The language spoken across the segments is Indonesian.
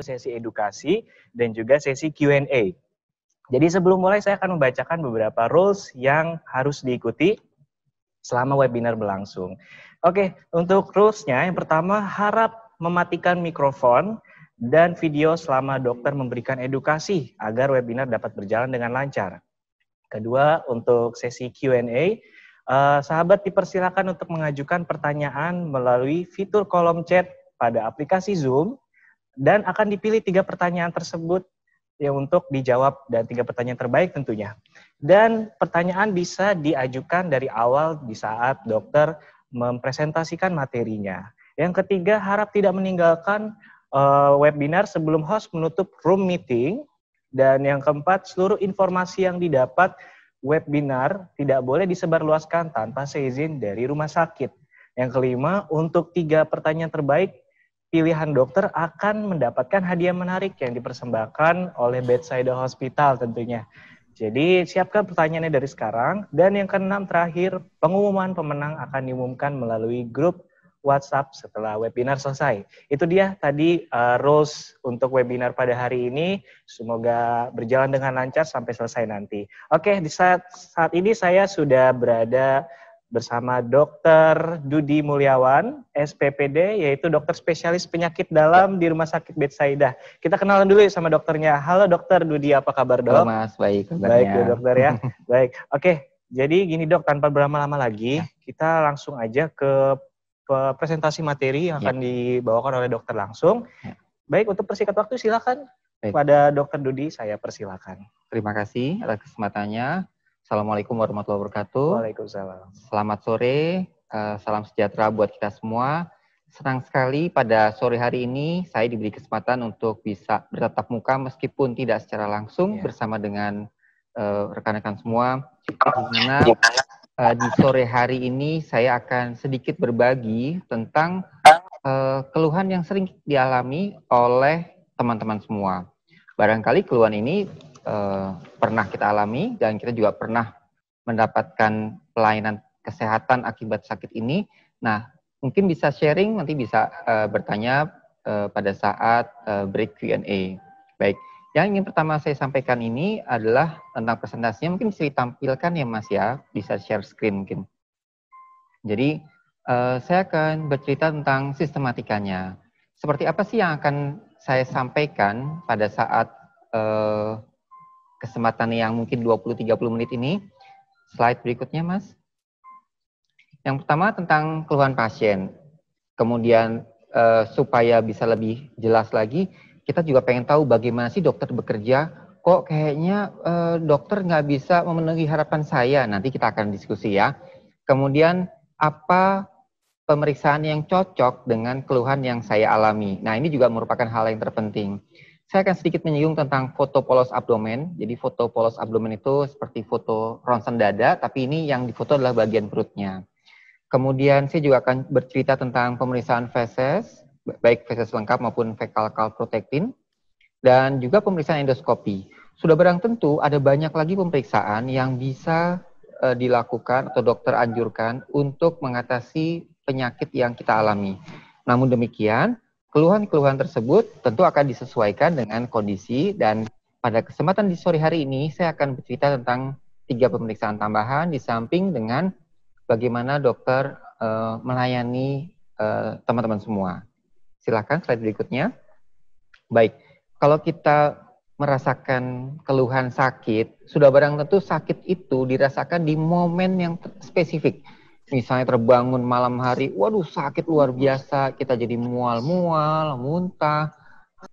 Sesi edukasi dan juga sesi Q&A. Jadi sebelum mulai saya akan membacakan beberapa rules yang harus diikuti selama webinar berlangsung. Oke, untuk rules-nya yang pertama harap mematikan mikrofon dan video selama dokter memberikan edukasi agar webinar dapat berjalan dengan lancar. Kedua, untuk sesi Q&A, sahabat dipersilakan untuk mengajukan pertanyaan melalui fitur kolom chat pada aplikasi Zoom dan akan dipilih 3 pertanyaan tersebut yang untuk dijawab dan 3 pertanyaan terbaik tentunya. Dan pertanyaan bisa diajukan dari awal di saat dokter mempresentasikan materinya. Yang ketiga, harap tidak meninggalkan webinar sebelum host menutup room meeting. Dan yang keempat, seluruh informasi yang didapat webinar tidak boleh disebarluaskan tanpa seizin dari rumah sakit. Yang kelima, untuk 3 pertanyaan terbaik, pilihan dokter akan mendapatkan hadiah menarik yang dipersembahkan oleh Bedside Hospital tentunya. Jadi siapkan pertanyaannya dari sekarang. Dan yang keenam terakhir, pengumuman pemenang akan diumumkan melalui grup WhatsApp setelah webinar selesai. Itu dia tadi rules untuk webinar pada hari ini. Semoga berjalan dengan lancar sampai selesai nanti. Oke, di saat ini saya sudah berada bersama Dr. Dudi Mulyawan, SPPD, yaitu dokter spesialis penyakit dalam di Rumah Sakit Bedsaidah. Kita kenalan dulu sama dokternya. Halo Dokter Dudi, apa kabar dok? Halo Mas, baik. Baik ya dokter ya. Baik, oke. Jadi gini dok, tanpa berlama-lama lagi, kita langsung aja ke presentasi materi yang akan dibawakan oleh dokter langsung. Baik, untuk persingkat waktu silakan. Pada Dokter Dudi, saya persilakan. Terima kasih atas kesempatannya. Assalamualaikum warahmatullahi wabarakatuh. Waalaikumsalam. Selamat sore, salam sejahtera buat kita semua. Senang sekali pada sore hari ini saya diberi kesempatan untuk bisa bertatap muka meskipun tidak secara langsung bersama dengan rekan-rekan semua. Di mana di sore hari ini saya akan sedikit berbagi tentang keluhan yang sering dialami oleh teman-teman semua. Barangkali keluhan ini pernah kita alami dan kita juga pernah mendapatkan pelayanan kesehatan akibat sakit ini. Nah, mungkin bisa sharing, nanti bisa bertanya pada saat break Q&A. Baik, yang ingin pertama saya sampaikan ini adalah tentang presentasinya. Mungkin bisa ditampilkan ya Mas ya, bisa share screen mungkin. Jadi, saya akan bercerita tentang sistematikanya. Seperti apa sih yang akan saya sampaikan pada saat kesempatan yang mungkin 20-30 menit ini. Slide berikutnya, Mas. Yang pertama tentang keluhan pasien. Kemudian supaya bisa lebih jelas lagi, kita juga pengen tahu bagaimana sih dokter bekerja. Kok kayaknya dokter nggak bisa memenuhi harapan saya. Nanti kita akan diskusi ya. Kemudian apa pemeriksaan yang cocok dengan keluhan yang saya alami. Nah, ini juga merupakan hal yang terpenting. Saya akan sedikit menyinggung tentang foto polos abdomen. Jadi foto polos abdomen itu seperti foto ronsen dada, tapi ini yang difoto adalah bagian perutnya. Kemudian saya juga akan bercerita tentang pemeriksaan feses, baik feses lengkap maupun fecal calprotectin, dan juga pemeriksaan endoskopi. Sudah barang tentu ada banyak lagi pemeriksaan yang bisa dilakukan atau dokter anjurkan untuk mengatasi penyakit yang kita alami. Namun demikian, keluhan-keluhan tersebut tentu akan disesuaikan dengan kondisi, dan pada kesempatan di sore hari ini saya akan bercerita tentang 3 pemeriksaan tambahan di samping dengan bagaimana dokter melayani teman-teman semua. Silakan slide berikutnya. Baik, kalau kita merasakan keluhan sakit, sudah barang tentu sakit itu dirasakan di momen yang spesifik. Misalnya terbangun malam hari, waduh sakit luar biasa, kita jadi mual-mual, muntah,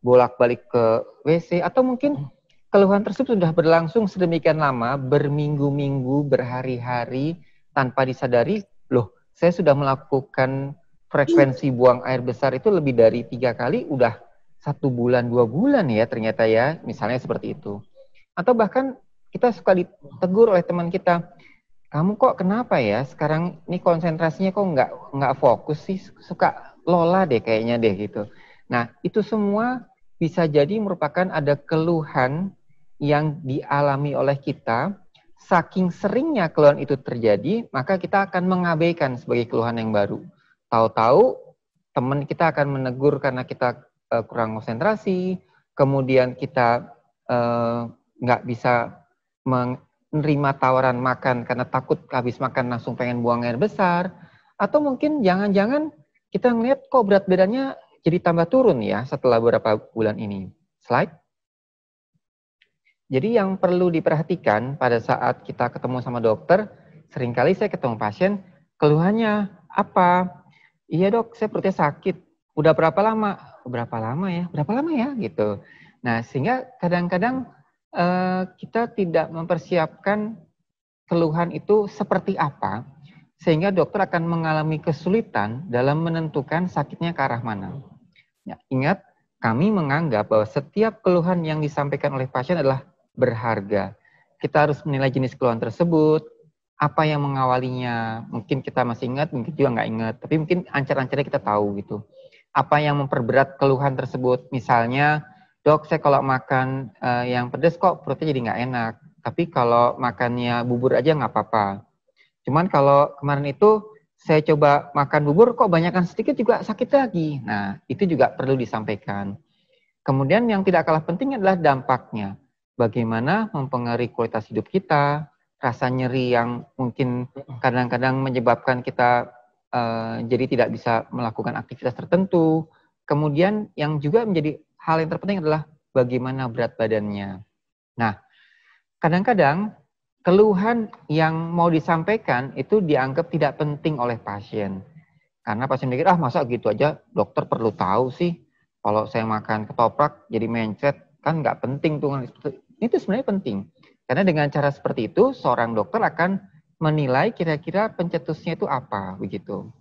bolak-balik ke WC, atau mungkin keluhan tersebut sudah berlangsung sedemikian lama, berminggu-minggu, berhari-hari, tanpa disadari, loh saya sudah melakukan frekuensi buang air besar itu lebih dari 3 kali, udah 1 bulan, 2 bulan ya ternyata ya, misalnya seperti itu. Atau bahkan kita suka ditegur oleh teman kita, kamu kok kenapa ya sekarang ini konsentrasinya kok nggak fokus sih, suka lola deh kayaknya deh gitu. Nah itu semua bisa jadi merupakan ada keluhan yang dialami oleh kita. Saking seringnya keluhan itu terjadi, maka kita akan mengabaikan sebagai keluhan yang baru. Tahu-tahu teman kita akan menegur karena kita kurang konsentrasi, kemudian kita nggak bisa menerima tawaran makan karena takut habis makan langsung pengen buang air besar, atau mungkin jangan-jangan kita ngeliat kok berat badannya jadi tambah turun ya setelah beberapa bulan ini. Slide. Jadi yang perlu diperhatikan pada saat kita ketemu sama dokter, seringkali saya ketemu pasien, keluhannya apa? Iya dok, saya perutnya sakit. Udah berapa lama? Berapa lama ya? Berapa lama ya? Gitu. Nah, sehingga kadang-kadang kita tidak mempersiapkan keluhan itu seperti apa, sehingga dokter akan mengalami kesulitan dalam menentukan sakitnya ke arah mana. Ya, ingat, kami menganggap bahwa setiap keluhan yang disampaikan oleh pasien adalah berharga. Kita harus menilai jenis keluhan tersebut, apa yang mengawalinya. Mungkin kita masih ingat, mungkin juga nggak ingat, tapi mungkin ancar-ancarnya kita tahu gitu. Apa yang memperberat keluhan tersebut? Misalnya, dok, saya kalau makan yang pedas kok perutnya jadi nggak enak. Tapi kalau makannya bubur aja nggak apa-apa. Cuman kalau kemarin itu saya coba makan bubur kok banyakkan sedikit juga sakit lagi. Nah, itu juga perlu disampaikan. Kemudian yang tidak kalah penting adalah dampaknya. Bagaimana mempengaruhi kualitas hidup kita, rasa nyeri yang mungkin kadang-kadang menyebabkan kita jadi tidak bisa melakukan aktivitas tertentu. Kemudian yang juga menjadi hal yang terpenting adalah bagaimana berat badannya. Nah, kadang-kadang keluhan yang mau disampaikan itu dianggap tidak penting oleh pasien. Karena pasien pikir, masa gitu aja dokter perlu tahu sih. Kalau saya makan ketoprak jadi mencret, kan nggak penting tuh. Itu sebenarnya penting. Karena dengan cara seperti itu, seorang dokter akan menilai kira-kira pencetusnya itu apa, begitu.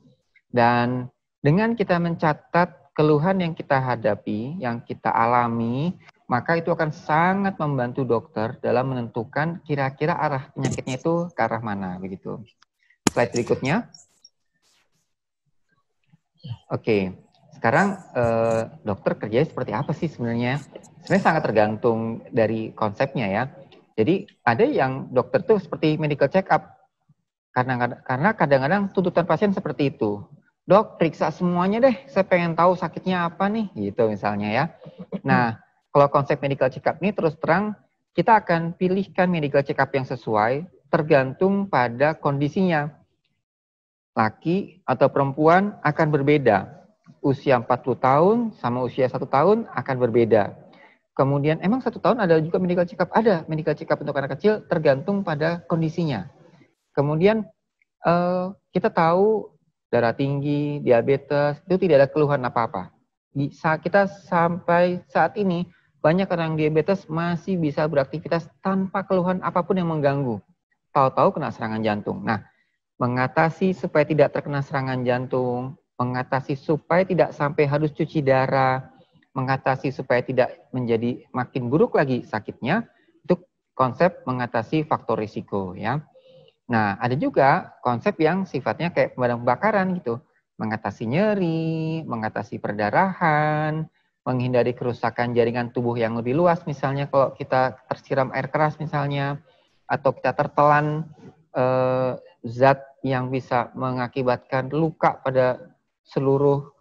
Dan dengan kita mencatat keluhan yang kita hadapi, yang kita alami, maka itu akan sangat membantu dokter dalam menentukan kira-kira arah penyakitnya itu ke arah mana, begitu. Slide berikutnya. Oke, sekarang dokter kerjanya seperti apa sih sebenarnya? Sebenarnya sangat tergantung dari konsepnya ya. Jadi ada yang dokter tuh seperti medical check up, karena kadang-kadang tuntutan pasien seperti itu. Dok, periksa semuanya deh, saya pengen tahu sakitnya apa nih, gitu misalnya ya. Nah, kalau konsep medical check up ini terus terang, kita akan pilihkan medical check up yang sesuai, tergantung pada kondisinya. Laki atau perempuan akan berbeda. Usia 40 tahun sama usia 1 tahun akan berbeda. Kemudian emang 1 tahun ada juga medical check up? Ada medical check up untuk anak kecil tergantung pada kondisinya. Kemudian kita tahu darah tinggi, diabetes, itu tidak ada keluhan apa-apa. Kita sampai saat ini, banyak orang diabetes masih bisa beraktivitas tanpa keluhan apapun yang mengganggu. Tahu-tahu kena serangan jantung. Nah, mengatasi supaya tidak terkena serangan jantung, mengatasi supaya tidak sampai harus cuci darah, mengatasi supaya tidak menjadi makin buruk lagi sakitnya, itu konsep mengatasi faktor risiko ya. Nah, ada juga konsep yang sifatnya kayak pemadam kebakaran gitu, mengatasi nyeri, mengatasi perdarahan, menghindari kerusakan jaringan tubuh yang lebih luas, misalnya kalau kita tersiram air keras misalnya, atau kita tertelan zat yang bisa mengakibatkan luka pada seluruh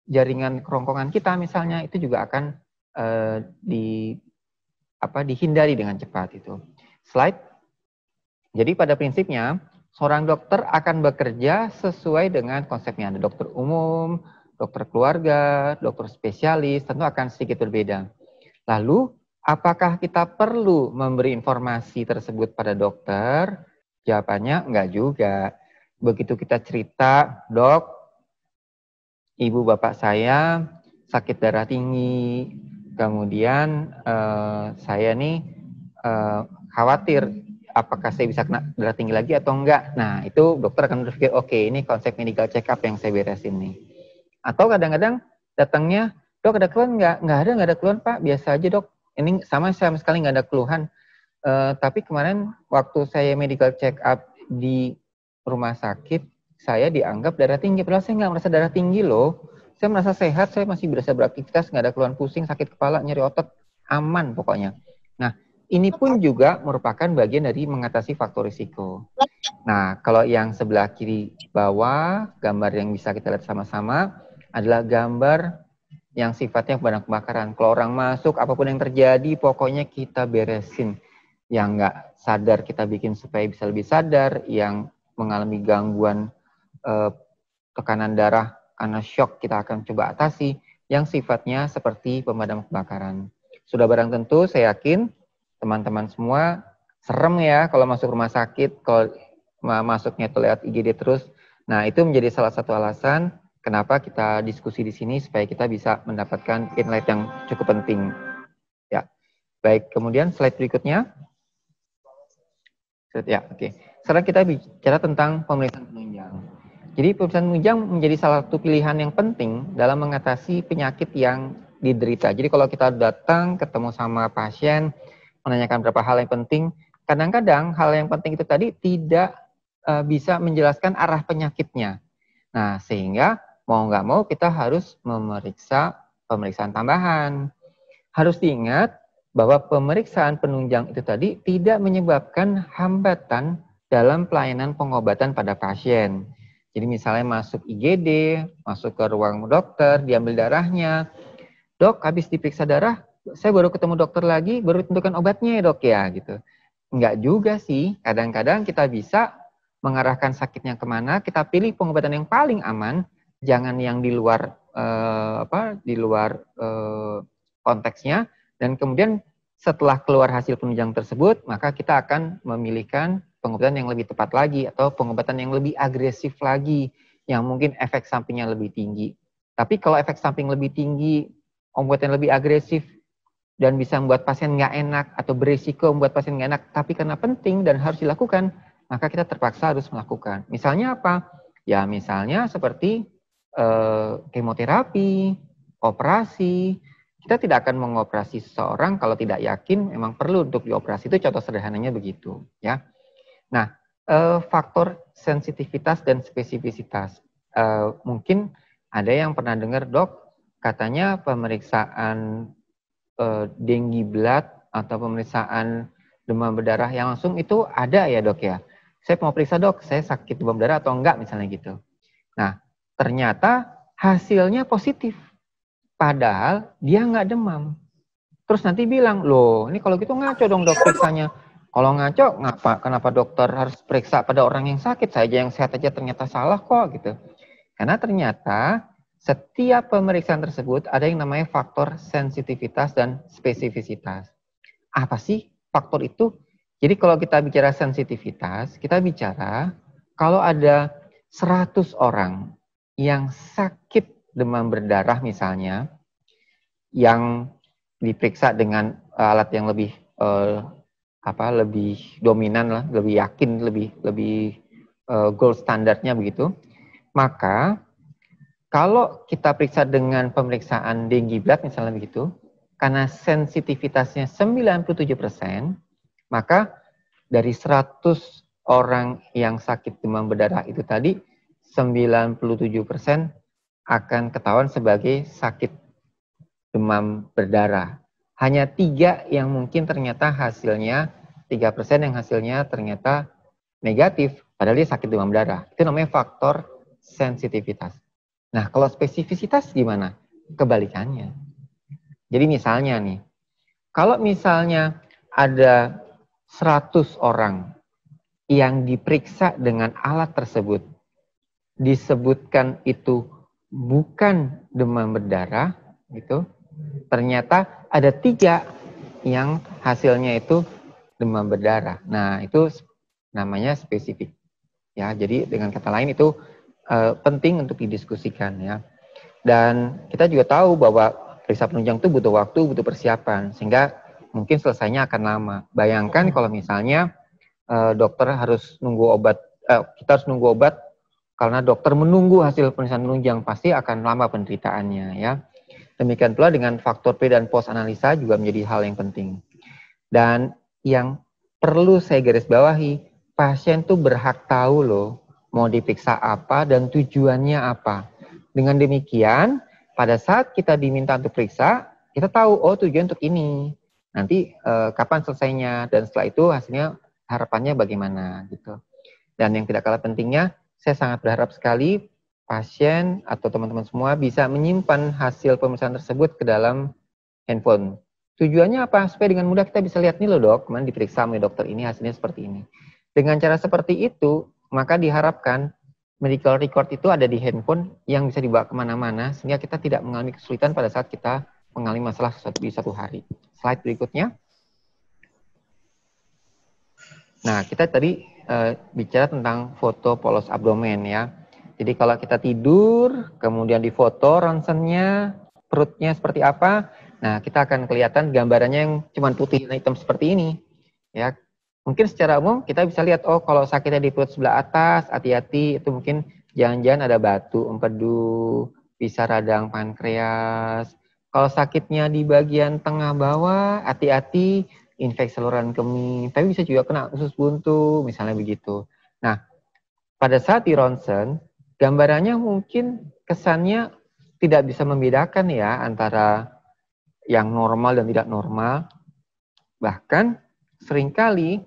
jaringan kerongkongan kita misalnya, itu juga akan dihindari dengan cepat itu. Slide. Jadi pada prinsipnya seorang dokter akan bekerja sesuai dengan konsepnya. Ada dokter umum, dokter keluarga, dokter spesialis, tentu akan sedikit berbeda. Lalu apakah kita perlu memberi informasi tersebut pada dokter? Jawabannya enggak juga. Begitu kita cerita, dok, ibu bapak saya sakit darah tinggi, kemudian saya nih khawatir apakah saya bisa kena darah tinggi lagi atau enggak. Nah, itu dokter akan berpikir, oke, ini konsep medical check up yang saya beresin nih. Atau kadang-kadang datangnya, dok ada keluhan enggak? Enggak ada keluhan pak, biasa aja dok. Ini sama sekali enggak ada keluhan. Tapi kemarin waktu saya medical check up di rumah sakit, saya dianggap darah tinggi. Padahal saya nggak merasa darah tinggi loh. saya merasa sehat, saya masih bisa beraktivitas, nggak ada keluhan pusing, sakit kepala, nyeri otot, aman pokoknya. Nah, ini pun juga merupakan bagian dari mengatasi faktor risiko. Nah, kalau yang sebelah kiri bawah, gambar yang bisa kita lihat sama-sama adalah gambar yang sifatnya pemadam kebakaran. Kalau orang masuk, apapun yang terjadi, pokoknya kita beresin. Yang nggak sadar kita bikin supaya bisa lebih sadar, yang mengalami gangguan tekanan darah karena shock kita akan coba atasi, yang sifatnya seperti pemadam kebakaran. Sudah barang tentu, saya yakin teman-teman semua serem ya kalau masuk rumah sakit, kalau masuknya itu lewat IGD terus. Nah, itu menjadi salah satu alasan kenapa kita diskusi di sini supaya kita bisa mendapatkan insight yang cukup penting. Ya, baik. Kemudian slide berikutnya. Ya, oke. Sekarang kita bicara tentang pemeriksaan penunjang. Jadi pemeriksaan penunjang menjadi salah satu pilihan yang penting dalam mengatasi penyakit yang diderita. Jadi kalau kita datang ketemu sama pasien, menanyakan beberapa hal yang penting, kadang-kadang hal yang penting itu tadi tidak bisa menjelaskan arah penyakitnya. Nah, sehingga mau nggak mau kita harus memeriksa pemeriksaan tambahan. Harus diingat bahwa pemeriksaan penunjang itu tadi tidak menyebabkan hambatan dalam pelayanan pengobatan pada pasien. Jadi misalnya masuk IGD, masuk ke ruang dokter, diambil darahnya. Dok, habis diperiksa darah, saya baru ketemu dokter lagi, baru tentukan obatnya ya dok ya, gitu. Enggak juga sih, kadang-kadang kita bisa mengarahkan sakitnya kemana, kita pilih pengobatan yang paling aman, jangan yang di luar konteksnya, dan kemudian setelah keluar hasil penunjang tersebut, maka kita akan memilihkan pengobatan yang lebih tepat lagi atau pengobatan yang lebih agresif lagi, yang mungkin efek sampingnya lebih tinggi. Tapi kalau efek samping lebih tinggi, obat yang lebih agresif, dan bisa membuat pasien nggak enak atau berisiko membuat pasien nggak enak, tapi karena penting dan harus dilakukan, maka kita terpaksa harus melakukan. Misalnya apa? Ya misalnya seperti kemoterapi, operasi. Kita tidak akan mengoperasi seseorang kalau tidak yakin memang perlu untuk dioperasi. Itu contoh sederhananya begitu, ya. Nah, faktor sensitivitas dan spesifisitas. Mungkin ada yang pernah dengar, dok, katanya pemeriksaan dengue blood atau pemeriksaan demam berdarah yang langsung itu ada ya dok ya. Saya mau periksa dok, saya sakit demam berdarah atau enggak misalnya gitu. Nah, ternyata hasilnya positif. Padahal dia nggak demam. Terus nanti bilang, loh ini kalau gitu ngaco dong dok periksanya. Kalau ngaco, kenapa dokter harus periksa pada orang yang sakit? Saya aja yang sehat aja ternyata salah kok gitu. Karena ternyata setiap pemeriksaan tersebut ada yang namanya faktor sensitivitas dan spesifisitas. Apa sih faktor itu? Jadi kalau kita bicara sensitivitas, kita bicara kalau ada 100 orang yang sakit demam berdarah misalnya, yang diperiksa dengan alat yang lebih lebih dominan lah, lebih yakin, lebih gold standarnya begitu. Maka kalau kita periksa dengan pemeriksaan dengue blood misalnya begitu, karena sensitivitasnya 97%, maka dari 100 orang yang sakit demam berdarah itu tadi, 97% akan ketahuan sebagai sakit demam berdarah. Hanya 3 yang mungkin ternyata hasilnya, 3% yang hasilnya ternyata negatif, padahal dia sakit demam berdarah. Itu namanya faktor sensitivitas. Nah, kalau spesifisitas gimana? Kebalikannya. Jadi misalnya nih, kalau misalnya ada 100 orang yang diperiksa dengan alat tersebut, disebutkan itu bukan demam berdarah, gitu. Ternyata ada 3 yang hasilnya itu demam berdarah. Nah, itu namanya spesifik. Ya, jadi dengan kata lain itu penting untuk didiskusikan ya. Dan kita juga tahu bahwa periksa penunjang itu butuh waktu, butuh persiapan, sehingga mungkin selesainya akan lama. Bayangkan kalau misalnya dokter harus nunggu obat, kita harus nunggu obat karena dokter menunggu hasil pemeriksaan penunjang, pasti akan lama penderitaannya ya. Demikian pula dengan faktor pre dan post analisa juga menjadi hal yang penting. Dan yang perlu saya garis bawahi, pasien tuh berhak tahu loh mau diperiksa apa dan tujuannya apa. Dengan demikian, pada saat kita diminta untuk periksa, kita tahu, oh tujuan untuk ini. Nanti kapan selesainya, dan setelah itu hasilnya harapannya bagaimana gitu. Dan yang tidak kalah pentingnya, saya sangat berharap sekali pasien atau teman-teman semua bisa menyimpan hasil pemeriksaan tersebut ke dalam handphone. Tujuannya apa? Supaya dengan mudah kita bisa lihat nih loh dok, kemarin diperiksa oleh dokter ini hasilnya seperti ini. Dengan cara seperti itu, maka diharapkan medical record itu ada di handphone yang bisa dibawa kemana-mana, sehingga kita tidak mengalami kesulitan pada saat kita mengalami masalah di satu hari. Slide berikutnya. Nah, kita tadi bicara tentang foto polos abdomen ya. Jadi kalau kita tidur, kemudian difoto ronsennya, perutnya seperti apa, nah kita akan kelihatan gambarannya yang cuma putih dan hitam seperti ini. Ya, mungkin secara umum kita bisa lihat, oh kalau sakitnya di perut sebelah atas, hati-hati, itu mungkin jangan-jangan ada batu, empedu, bisa radang pankreas. Kalau sakitnya di bagian tengah bawah, hati-hati, infeksi saluran kemih, tapi bisa juga kena usus buntu, misalnya begitu. Nah, pada saat di ronsen, gambarannya mungkin kesannya tidak bisa membedakan ya antara yang normal dan tidak normal. Bahkan seringkali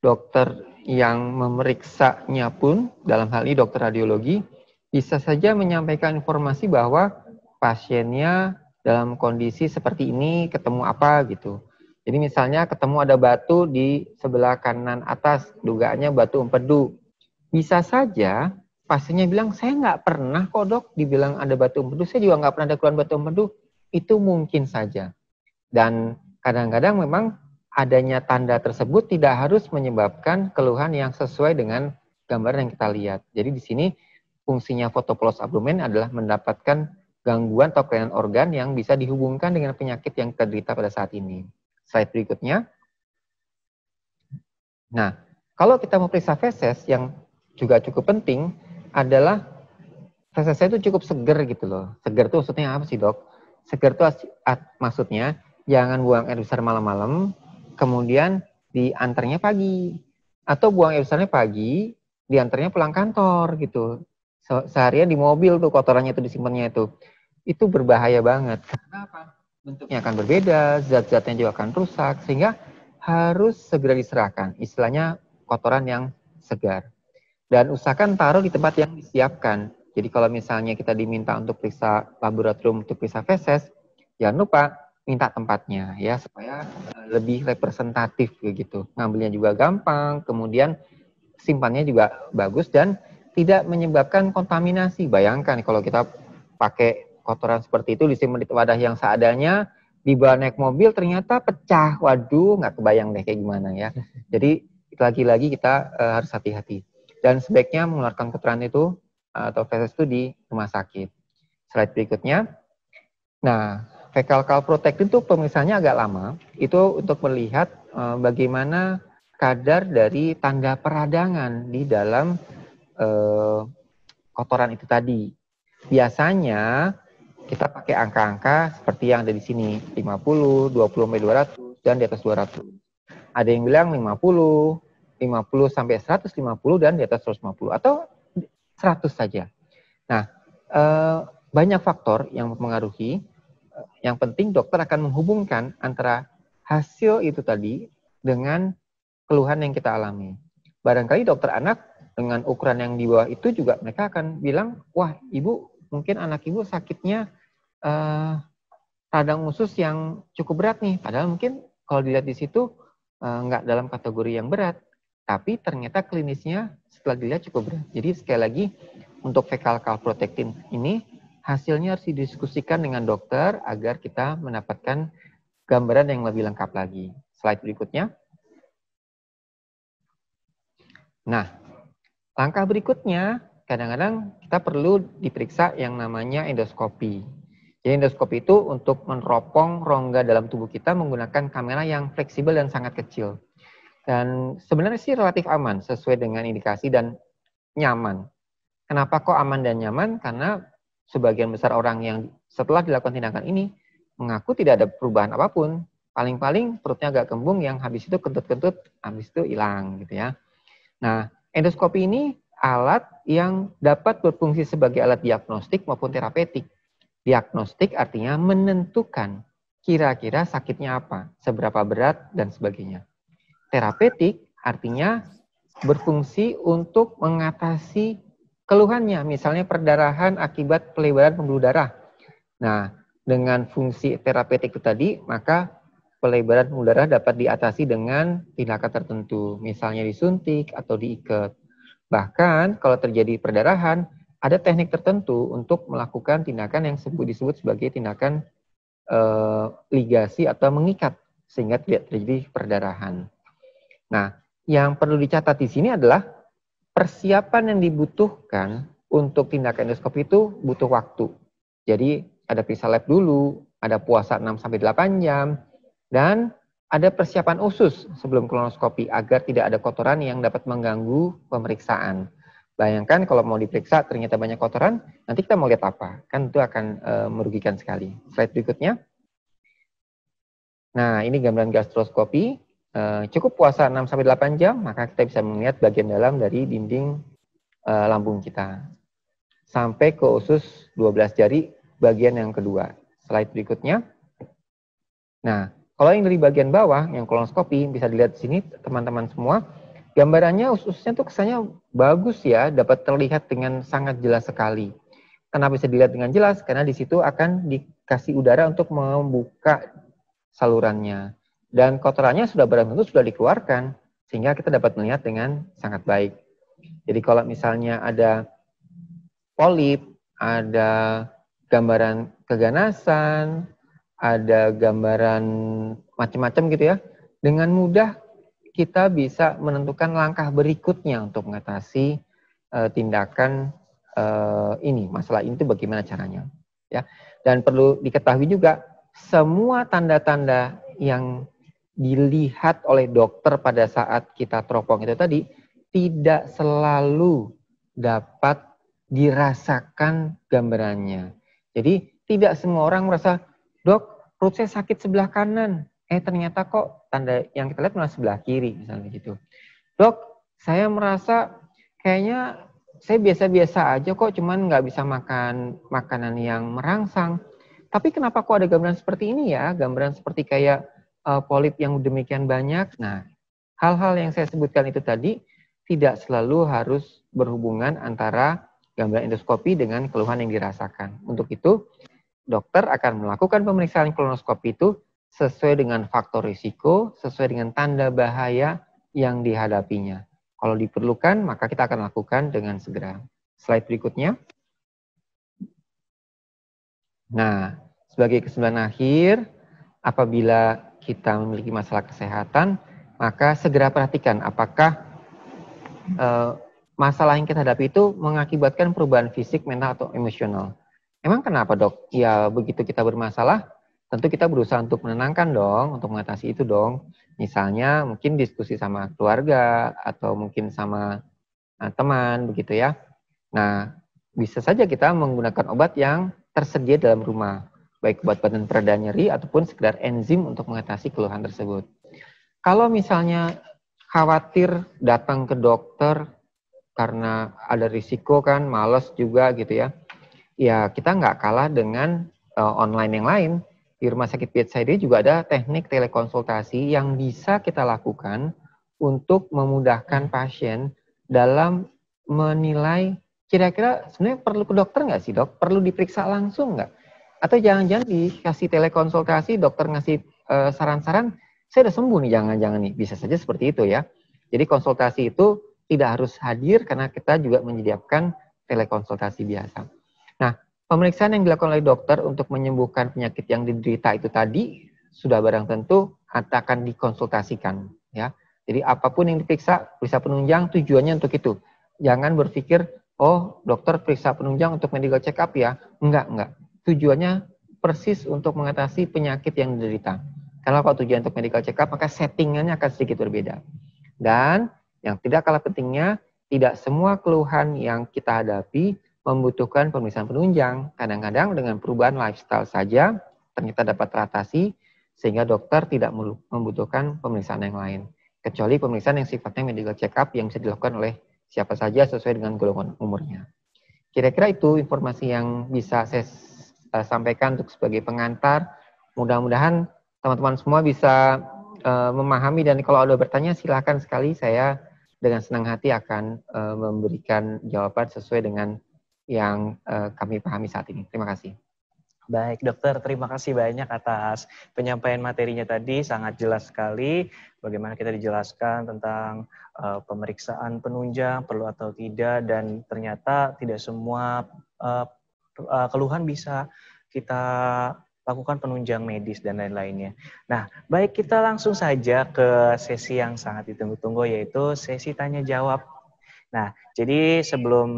dokter yang memeriksanya pun, dalam hal ini dokter radiologi, bisa saja menyampaikan informasi bahwa pasiennya dalam kondisi seperti ini, ketemu apa gitu. Jadi misalnya ketemu ada batu di sebelah kanan atas, dugaannya batu empedu. Bisa saja pasiennya bilang, saya nggak pernah kok dok dibilang ada batu empedu, saya juga nggak pernah ada keluhan batu empedu. Itu mungkin saja. Dan kadang-kadang memang adanya tanda tersebut tidak harus menyebabkan keluhan yang sesuai dengan gambar yang kita lihat. Jadi di sini fungsinya foto polos abdomen adalah mendapatkan gangguan atau kelainan organ yang bisa dihubungkan dengan penyakit yang kita derita pada saat ini. Slide berikutnya. Nah, kalau kita mau periksa feses, yang juga cukup penting adalah fesesnya itu cukup seger gitu loh. Seger itu maksudnya apa sih dok? Seger itu maksudnya jangan buang air besar malam-malam, kemudian diantarnya pagi. Atau buang air besarnya pagi, diantarnya pulang kantor gitu. Seharian di mobil tuh kotorannya itu disimpannya itu. Itu berbahaya banget. Karena apa? Bentuknya akan berbeda, zat-zatnya juga akan rusak, sehingga harus segera diserahkan. Istilahnya kotoran yang segar. Dan usahakan taruh di tempat yang disiapkan. Jadi kalau misalnya kita diminta untuk periksa laboratorium untuk periksa feses, jangan lupa minta tempatnya ya supaya lebih representatif begitu. Ngambilnya juga gampang, kemudian simpannya juga bagus dan tidak menyebabkan kontaminasi. Bayangkan kalau kita pakai kotoran seperti itu disimpan di wadah yang seadanya, dibawa naik mobil ternyata pecah. Waduh, nggak kebayang deh kayak gimana ya. Jadi lagi-lagi kita harus hati-hati. Dan sebaiknya mengeluarkan kotoran itu atau feses itu di rumah sakit. Slide berikutnya. Nah, fecal calprotectin itu pemirsaannya agak lama. Itu untuk melihat bagaimana kadar dari tanda peradangan di dalam kotoran itu tadi. Biasanya kita pakai angka-angka seperti yang ada di sini, 50, 20 sampai 200 dan di atas 200. Ada yang bilang 50, 50 sampai 150 dan di atas 150 atau 100 saja. Nah, banyak faktor yang mempengaruhi. Yang penting dokter akan menghubungkan antara hasil itu tadi dengan keluhan yang kita alami. Barangkali dokter anak dengan ukuran yang di bawah itu juga mereka akan bilang, wah ibu mungkin anak ibu sakitnya radang usus yang cukup berat nih. Padahal mungkin kalau dilihat di situ nggak dalam kategori yang berat. Tapi ternyata klinisnya setelah dilihat cukup berat. Jadi sekali lagi untuk fecal calprotectin ini hasilnya harus didiskusikan dengan dokter agar kita mendapatkan gambaran yang lebih lengkap lagi. Slide berikutnya. Nah, langkah berikutnya kadang-kadang kita perlu diperiksa yang namanya endoskopi. Jadi endoskopi itu untuk meneropong rongga dalam tubuh kita menggunakan kamera yang fleksibel dan sangat kecil. Dan sebenarnya sih relatif aman sesuai dengan indikasi dan nyaman. Kenapa kok aman dan nyaman? Karena sebagian besar orang yang setelah dilakukan tindakan ini mengaku tidak ada perubahan apapun. Paling-paling perutnya agak kembung yang habis itu kentut-kentut, habis itu hilang gitu ya. Nah, endoskopi ini alat yang dapat berfungsi sebagai alat diagnostik maupun terapeutik. Diagnostik artinya menentukan kira-kira sakitnya apa, seberapa berat, dan sebagainya. Terapeutik artinya berfungsi untuk mengatasi keluhannya, misalnya perdarahan akibat pelebaran pembuluh darah. Nah, dengan fungsi terapeutik itu tadi, maka pelebaran pembuluh darah dapat diatasi dengan tindakan tertentu, misalnya disuntik atau diikat. Bahkan kalau terjadi perdarahan, ada teknik tertentu untuk melakukan tindakan yang disebut sebagai tindakan ligasi atau mengikat sehingga tidak terjadi perdarahan. Nah, yang perlu dicatat di sini adalah persiapan yang dibutuhkan untuk tindakan endoskopi itu butuh waktu. Jadi ada periksa lab dulu, ada puasa 6-8 jam, dan ada persiapan khusus sebelum kolonoskopi agar tidak ada kotoran yang dapat mengganggu pemeriksaan. Bayangkan kalau mau diperiksa ternyata banyak kotoran, nanti kita mau lihat apa? Kan itu akan merugikan sekali. Slide berikutnya. Nah, ini gambaran gastroskopi. Cukup puasa 6-8 jam, maka kita bisa melihat bagian dalam dari dinding lambung kita. Sampai ke usus 12 jari bagian yang kedua. Slide berikutnya. Nah, kalau yang dari bagian bawah, yang kolonoskopi, bisa dilihat di sini teman-teman semua. Gambarannya ususnya tuh kesannya bagus ya, dapat terlihat dengan sangat jelas sekali. Kenapa bisa dilihat dengan jelas? Karena di situ akan dikasih udara untuk membuka salurannya. Dan kotorannya sudah barang tentu sudah dikeluarkan, sehingga kita dapat melihat dengan sangat baik. Jadi kalau misalnya ada polip, ada gambaran keganasan, ada gambaran macam-macam gitu ya, dengan mudah kita bisa menentukan langkah berikutnya untuk mengatasi tindakan ini, masalah ini bagaimana caranya. Ya. Dan perlu diketahui juga, semua tanda-tanda yang dilihat oleh dokter pada saat kita teropong itu tadi, tidak selalu dapat dirasakan gambarannya. Jadi tidak semua orang merasa, dok, perut saya sakit sebelah kanan. Ternyata kok tanda yang kita lihat malah sebelah kiri, misalnya gitu. Dok, saya merasa kayaknya saya biasa-biasa aja kok, cuman nggak bisa makan makanan yang merangsang. Tapi kenapa kok ada gambaran seperti ini ya? Gambaran seperti kayak polip yang demikian banyak. Nah, hal-hal yang saya sebutkan itu tadi tidak selalu harus berhubungan antara gambaran endoskopi dengan keluhan yang dirasakan. Untuk itu, dokter akan melakukan pemeriksaan kolonoskopi itu sesuai dengan faktor risiko, sesuai dengan tanda bahaya yang dihadapinya. Kalau diperlukan, maka kita akan lakukan dengan segera. Slide berikutnya. Nah, sebagai kesimpulan akhir, apabila kita memiliki masalah kesehatan, maka segera perhatikan apakah masalah yang kita hadapi itu mengakibatkan perubahan fisik, mental, atau emosional. Emang kenapa, dok? Ya, begitu kita bermasalah, tentu kita berusaha untuk menenangkan dong, untuk mengatasi itu dong. Misalnya mungkin diskusi sama keluarga atau mungkin sama teman, begitu ya. Nah, bisa saja kita menggunakan obat yang tersedia dalam rumah, baik obat badan pereda nyeri ataupun sekedar enzim untuk mengatasi keluhan tersebut. Kalau misalnya khawatir datang ke dokter karena ada risiko kan, malas juga gitu ya. Ya, kita nggak kalah dengan online yang lain. Di rumah sakit bedside juga ada teknik telekonsultasi yang bisa kita lakukan untuk memudahkan pasien dalam menilai kira-kira sebenarnya perlu ke dokter nggak sih, dok? Perlu diperiksa langsung nggak? Atau jangan-jangan dikasih telekonsultasi, dokter ngasih saran-saran, saya udah sembuh nih, jangan-jangan nih. Bisa saja seperti itu ya. Jadi konsultasi itu tidak harus hadir karena kita juga menyediakan telekonsultasi biasa. Nah, pemeriksaan yang dilakukan oleh dokter untuk menyembuhkan penyakit yang diderita itu tadi sudah barang tentu akan dikonsultasikan ya. Jadi apapun yang diperiksa, periksa penunjang tujuannya untuk itu. Jangan berpikir, oh dokter periksa penunjang untuk medical check up ya. Enggak. Tujuannya persis untuk mengatasi penyakit yang diderita. Karena kalau tujuan untuk medical check up, maka settingannya akan sedikit berbeda. Dan yang tidak kalah pentingnya, tidak semua keluhan yang kita hadapi membutuhkan pemeriksaan penunjang. Kadang-kadang dengan perubahan lifestyle saja ternyata dapat teratasi sehingga dokter tidak membutuhkan pemeriksaan yang lain. Kecuali pemeriksaan yang sifatnya medical check up yang bisa dilakukan oleh siapa saja sesuai dengan golongan umurnya. Kira-kira itu informasi yang bisa saya sampaikan untuk sebagai pengantar. Mudah-mudahan teman-teman semua bisa memahami, dan kalau ada bertanya silakan sekali, saya dengan senang hati akan memberikan jawaban sesuai dengan yang kami pahami saat ini. Terima kasih. Baik dokter, terima kasih banyak atas penyampaian materinya tadi, sangat jelas sekali bagaimana kita dijelaskan tentang pemeriksaan penunjang perlu atau tidak, dan ternyata tidak semua keluhan bisa kita lakukan penunjang medis dan lain-lainnya. Nah, baik, kita langsung saja ke sesi yang sangat ditunggu-tunggu, yaitu sesi tanya jawab. Nah, jadi sebelum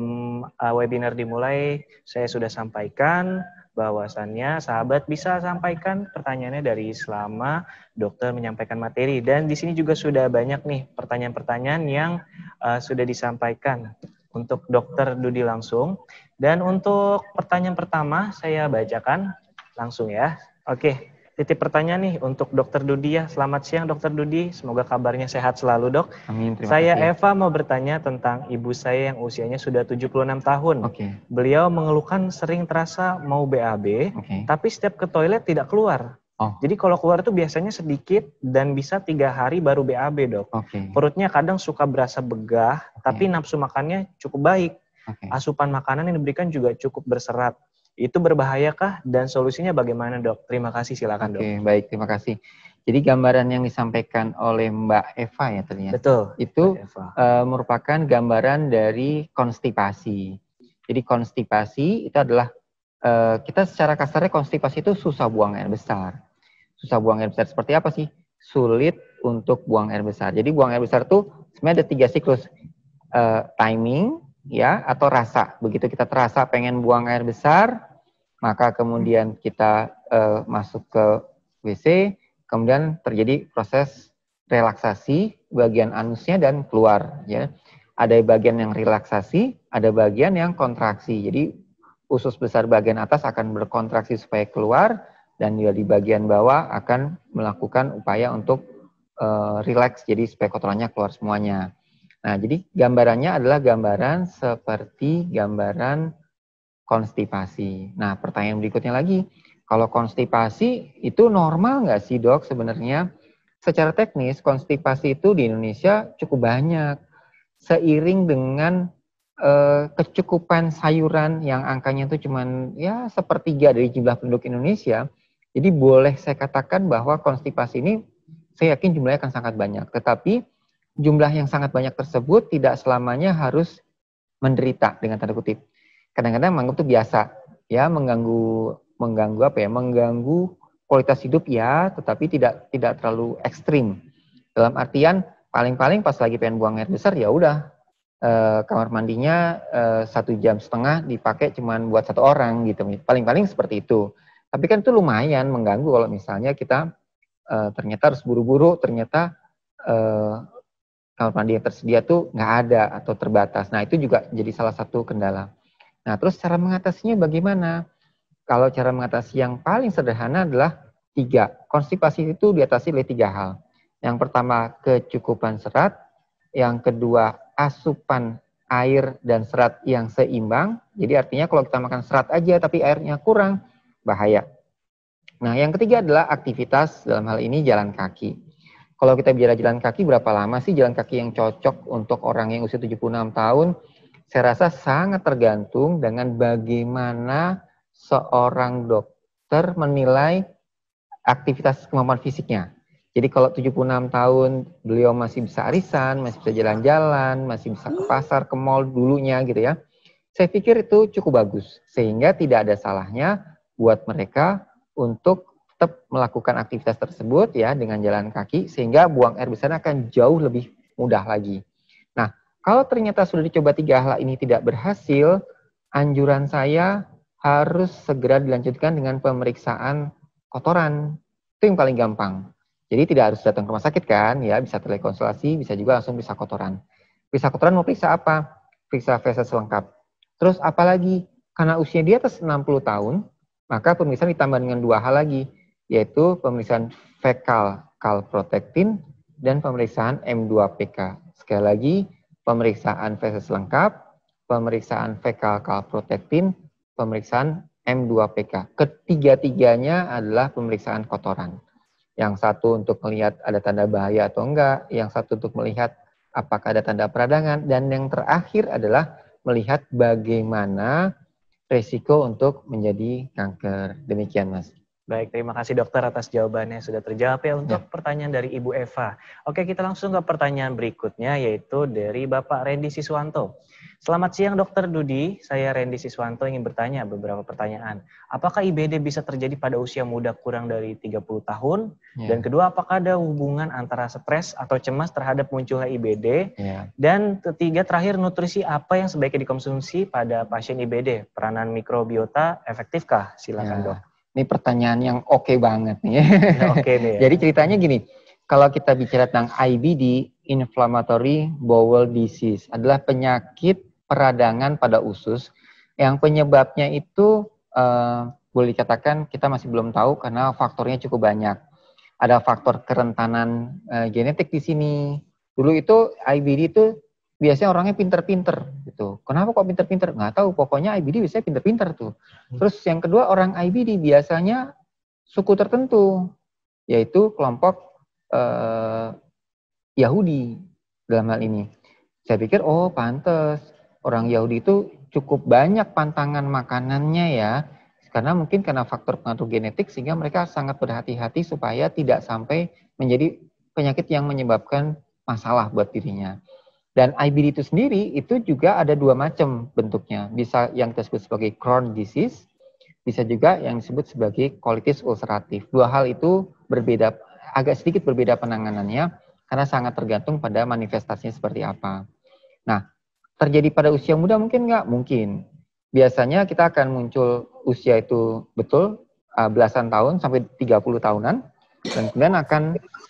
webinar dimulai, saya sudah sampaikan bahwasannya sahabat bisa sampaikan pertanyaannya dari selama dokter menyampaikan materi. Dan di sini juga sudah banyak nih pertanyaan-pertanyaan yang sudah disampaikan untuk dokter Dudi langsung. Dan untuk pertanyaan pertama saya bacakan langsung ya. Oke. Titip pertanyaan nih untuk Dokter Dudi ya. Selamat siang Dokter Dudi, semoga kabarnya sehat selalu dok. Amin, terima Saya kasih. Eva mau bertanya tentang ibu saya yang usianya sudah 76 tahun. Oke. Beliau mengeluhkan sering terasa mau BAB, tapi setiap ke toilet tidak keluar. Jadi kalau keluar itu biasanya sedikit dan bisa 3 hari baru BAB dok. Perutnya kadang suka berasa begah, tapi nafsu makannya cukup baik. Asupan makanan yang diberikan juga cukup berserat. Itu berbahayakah dan solusinya bagaimana dok? Terima kasih, silakan dok. Oke, baik, terima kasih. Jadi gambaran yang disampaikan oleh Mbak Eva ya ternyata. Betul. Itu merupakan gambaran dari konstipasi. Jadi konstipasi itu adalah kita secara kasarnya konstipasi itu susah buang air besar. Susah buang air besar seperti apa sih? Sulit untuk buang air besar. Jadi buang air besar itu sebenarnya ada 3 siklus. Timing, ya, atau rasa. Begitu kita terasa pengen buang air besar, maka kemudian kita masuk ke WC, kemudian terjadi proses relaksasi bagian anusnya dan keluar. Ya, ada bagian yang relaksasi, ada bagian yang kontraksi. Jadi usus besar bagian atas akan berkontraksi supaya keluar, dan di bagian bawah akan melakukan upaya untuk rileks, jadi supaya kotorannya keluar semuanya. Nah, jadi gambarannya adalah gambaran seperti gambaran konstipasi. Nah, pertanyaan berikutnya lagi, kalau konstipasi itu normal nggak sih dok sebenarnya? Secara teknis, konstipasi itu di Indonesia cukup banyak. Seiring dengan kecukupan sayuran yang angkanya itu cuman ya 1/3 dari jumlah penduduk Indonesia, jadi boleh saya katakan bahwa konstipasi ini saya yakin jumlahnya akan sangat banyak. Tetapi jumlah yang sangat banyak tersebut tidak selamanya harus menderita dengan tanda kutip. Kadang-kadang menganggap itu biasa, ya, mengganggu apa ya? Mengganggu kualitas hidup ya, tetapi tidak terlalu ekstrim. Dalam artian paling-paling pas lagi pengen buang air besar ya udah kamar mandinya 1,5 jam dipakai cuman buat 1 orang gitu. Paling-paling seperti itu. Tapi kan itu lumayan mengganggu kalau misalnya kita ternyata harus buru-buru, ternyata kamar mandi yang tersedia tuh nggak ada atau terbatas. Nah, itu juga jadi salah satu kendala. Nah, terus cara mengatasinya bagaimana? Kalau cara mengatasi yang paling sederhana adalah 3. Konstipasi itu diatasi oleh 3 hal. Yang pertama, kecukupan serat. Yang kedua, asupan air dan serat yang seimbang. Jadi artinya kalau kita makan serat aja tapi airnya kurang, bahaya. Nah, yang ketiga adalah aktivitas, dalam hal ini jalan kaki. Kalau kita bicara jalan kaki, berapa lama sih jalan kaki yang cocok untuk orang yang usia 76 tahun? Saya rasa sangat tergantung dengan bagaimana seorang dokter menilai aktivitas kemampuan fisiknya. Jadi kalau 76 tahun beliau masih bisa arisan, masih bisa jalan-jalan, masih bisa ke pasar, ke mall dulunya gitu ya. Saya pikir itu cukup bagus. Sehingga tidak ada salahnya buat mereka untuk tetap melakukan aktivitas tersebut ya dengan jalan kaki, sehingga buang air besar akan jauh lebih mudah lagi. Nah, kalau ternyata sudah dicoba 3 hal ini tidak berhasil, anjuran saya harus segera dilanjutkan dengan pemeriksaan kotoran. Itu yang paling gampang. Jadi tidak harus datang ke rumah sakit kan, ya bisa telekonsultasi, bisa juga langsung periksa kotoran. Periksa kotoran mau periksa apa? Periksa feses lengkap. Terus apalagi? Karena usia di atas 60 tahun, maka pemeriksaan ditambah dengan 2 hal lagi, yaitu pemeriksaan fekal calprotectin dan pemeriksaan M2PK. Sekali lagi, pemeriksaan feses lengkap, pemeriksaan fekal calprotectin, pemeriksaan M2PK. Ketiga-tiganya adalah pemeriksaan kotoran. Yang satu untuk melihat ada tanda bahaya atau enggak, yang satu untuk melihat apakah ada tanda peradangan, dan yang terakhir adalah melihat bagaimana resiko untuk menjadi kanker. Demikian, Mas. Baik, terima kasih dokter atas jawabannya. Sudah terjawab ya untuk pertanyaan dari Ibu Eva. Oke, kita langsung ke pertanyaan berikutnya, yaitu dari Bapak Randy Siswanto. Selamat siang dokter Dudi, saya Randy Siswanto ingin bertanya beberapa pertanyaan. Apakah IBD bisa terjadi pada usia muda kurang dari 30 tahun? Dan kedua, apakah ada hubungan antara stres atau cemas terhadap munculnya IBD? Dan ketiga, terakhir, nutrisi apa yang sebaiknya dikonsumsi pada pasien IBD? Peranan mikrobiota efektifkah? Silakan dok. Ini pertanyaan yang oke banget nih. Oke nih ya. Jadi ceritanya gini, kalau kita bicara tentang IBD, Inflammatory Bowel Disease, adalah penyakit peradangan pada usus yang penyebabnya itu boleh dikatakan kita masih belum tahu karena faktornya cukup banyak. Ada faktor kerentanan genetik di sini. Dulu itu IBD itu biasanya orangnya pinter-pinter gitu. Kenapa kok pinter-pinter? Nggak tahu, pokoknya IBD biasanya pinter-pinter tuh. Terus yang kedua, orang IBD biasanya suku tertentu, yaitu kelompok Yahudi dalam hal ini. Saya pikir, oh pantes, orang Yahudi itu cukup banyak pantangan makanannya ya, karena mungkin karena faktor pengaruh genetik sehingga mereka sangat berhati-hati supaya tidak sampai menjadi penyakit yang menyebabkan masalah buat dirinya. Dan IBD itu sendiri itu juga ada dua macam bentuknya. Bisa yang kita sebut sebagai Crohn disease, bisa juga yang disebut sebagai colitis ulceratif. Dua hal itu berbeda, agak sedikit berbeda penanganannya karena sangat tergantung pada manifestasinya seperti apa. Nah, terjadi pada usia muda mungkin nggak? Mungkin. Biasanya kita akan muncul usia itu betul belasan tahun sampai 30 tahunan dan kemudian akan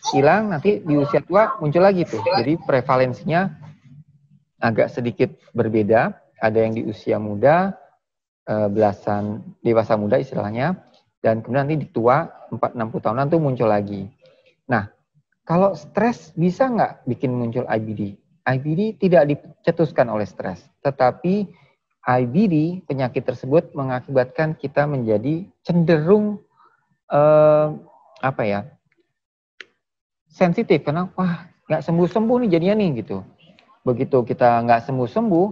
hilang nanti di usia tua muncul lagi tuh. Jadi prevalensinya agak sedikit berbeda, ada yang di usia muda, belasan, dewasa muda istilahnya, dan kemudian nanti di tua, 40-60 tahunan tuh muncul lagi. Nah, kalau stres bisa nggak bikin muncul IBD? IBD tidak dicetuskan oleh stres, tetapi IBD, penyakit tersebut mengakibatkan kita menjadi cenderung, sensitif, karena wah nggak sembuh-sembuh nih jadinya nih gitu. Begitu kita nggak sembuh-sembuh,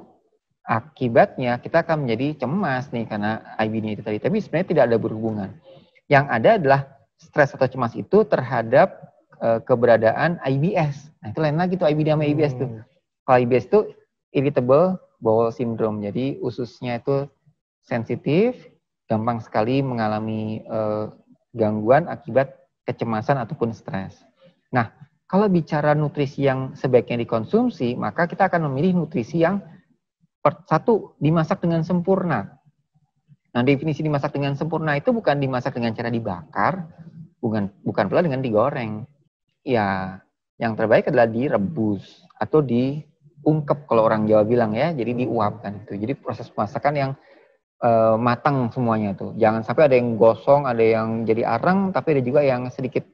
akibatnya kita akan menjadi cemas nih karena IBD itu tadi. Tapi sebenarnya tidak ada berhubungan. Yang ada adalah stres atau cemas itu terhadap keberadaan IBS. Nah itu lain lagi tuh IBD sama IBS tuh. Kalau IBS itu irritable bowel syndrome. Jadi ususnya itu sensitif, gampang sekali mengalami gangguan akibat kecemasan ataupun stres. Nah, kalau bicara nutrisi yang sebaiknya dikonsumsi, maka kita akan memilih nutrisi yang satu, dimasak dengan sempurna. Nah, definisi dimasak dengan sempurna itu bukan dimasak dengan cara dibakar, bukan pula dengan digoreng. Ya, yang terbaik adalah direbus atau diungkep kalau orang Jawa bilang ya, jadi diuapkan itu. Jadi proses pemasakan yang matang semuanya itu. Jangan sampai ada yang gosong, ada yang jadi arang, tapi ada juga yang sedikit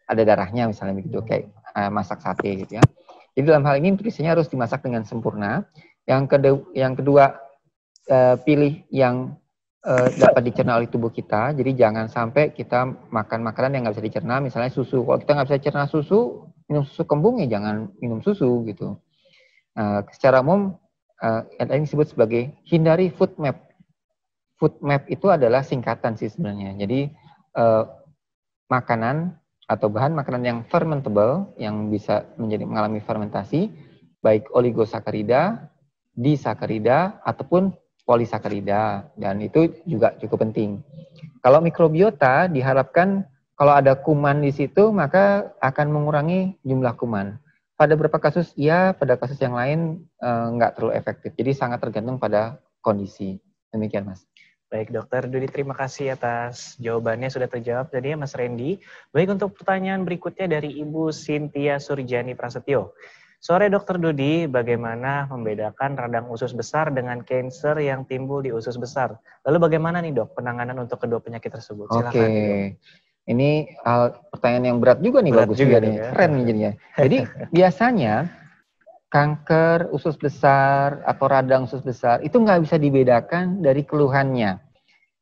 ada darahnya misalnya begitu, kayak masak sate gitu ya. Jadi dalam hal ini nutrisinya harus dimasak dengan sempurna. Yang kedua pilih yang dapat dicerna oleh tubuh kita. Jadi jangan sampai kita makan makanan yang nggak bisa dicerna, misalnya susu. Kalau kita nggak bisa cerna susu, minum susu kembung ya jangan minum susu gitu. Secara umum ini disebut sebagai hindari food map. Food map itu adalah singkatan sih sebenarnya. Jadi makanan atau bahan makanan yang fermentable, yang bisa mengalami fermentasi, baik oligosakarida, disakarida, ataupun polisakarida, dan itu juga cukup penting. Kalau mikrobiota diharapkan kalau ada kuman di situ, maka akan mengurangi jumlah kuman. Pada beberapa kasus ya, pada kasus yang lain nggak terlalu efektif. Jadi sangat tergantung pada kondisi. Demikian, Mas. Baik, Dokter Dudi, terima kasih atas jawabannya sudah terjawab tadi ya, Mas Randy. Baik, untuk pertanyaan berikutnya dari Ibu Cynthia Surjani Prasetyo. Sore, Dokter Dudi, bagaimana membedakan radang usus besar dengan kanker yang timbul di usus besar? Lalu bagaimana nih, Dok, penanganan untuk kedua penyakit tersebut? Silakan, Dok. Ini pertanyaan yang berat juga nih, bagus juga nih, keren nih jadinya. Jadi biasanya kanker usus besar atau radang usus besar itu nggak bisa dibedakan dari keluhannya.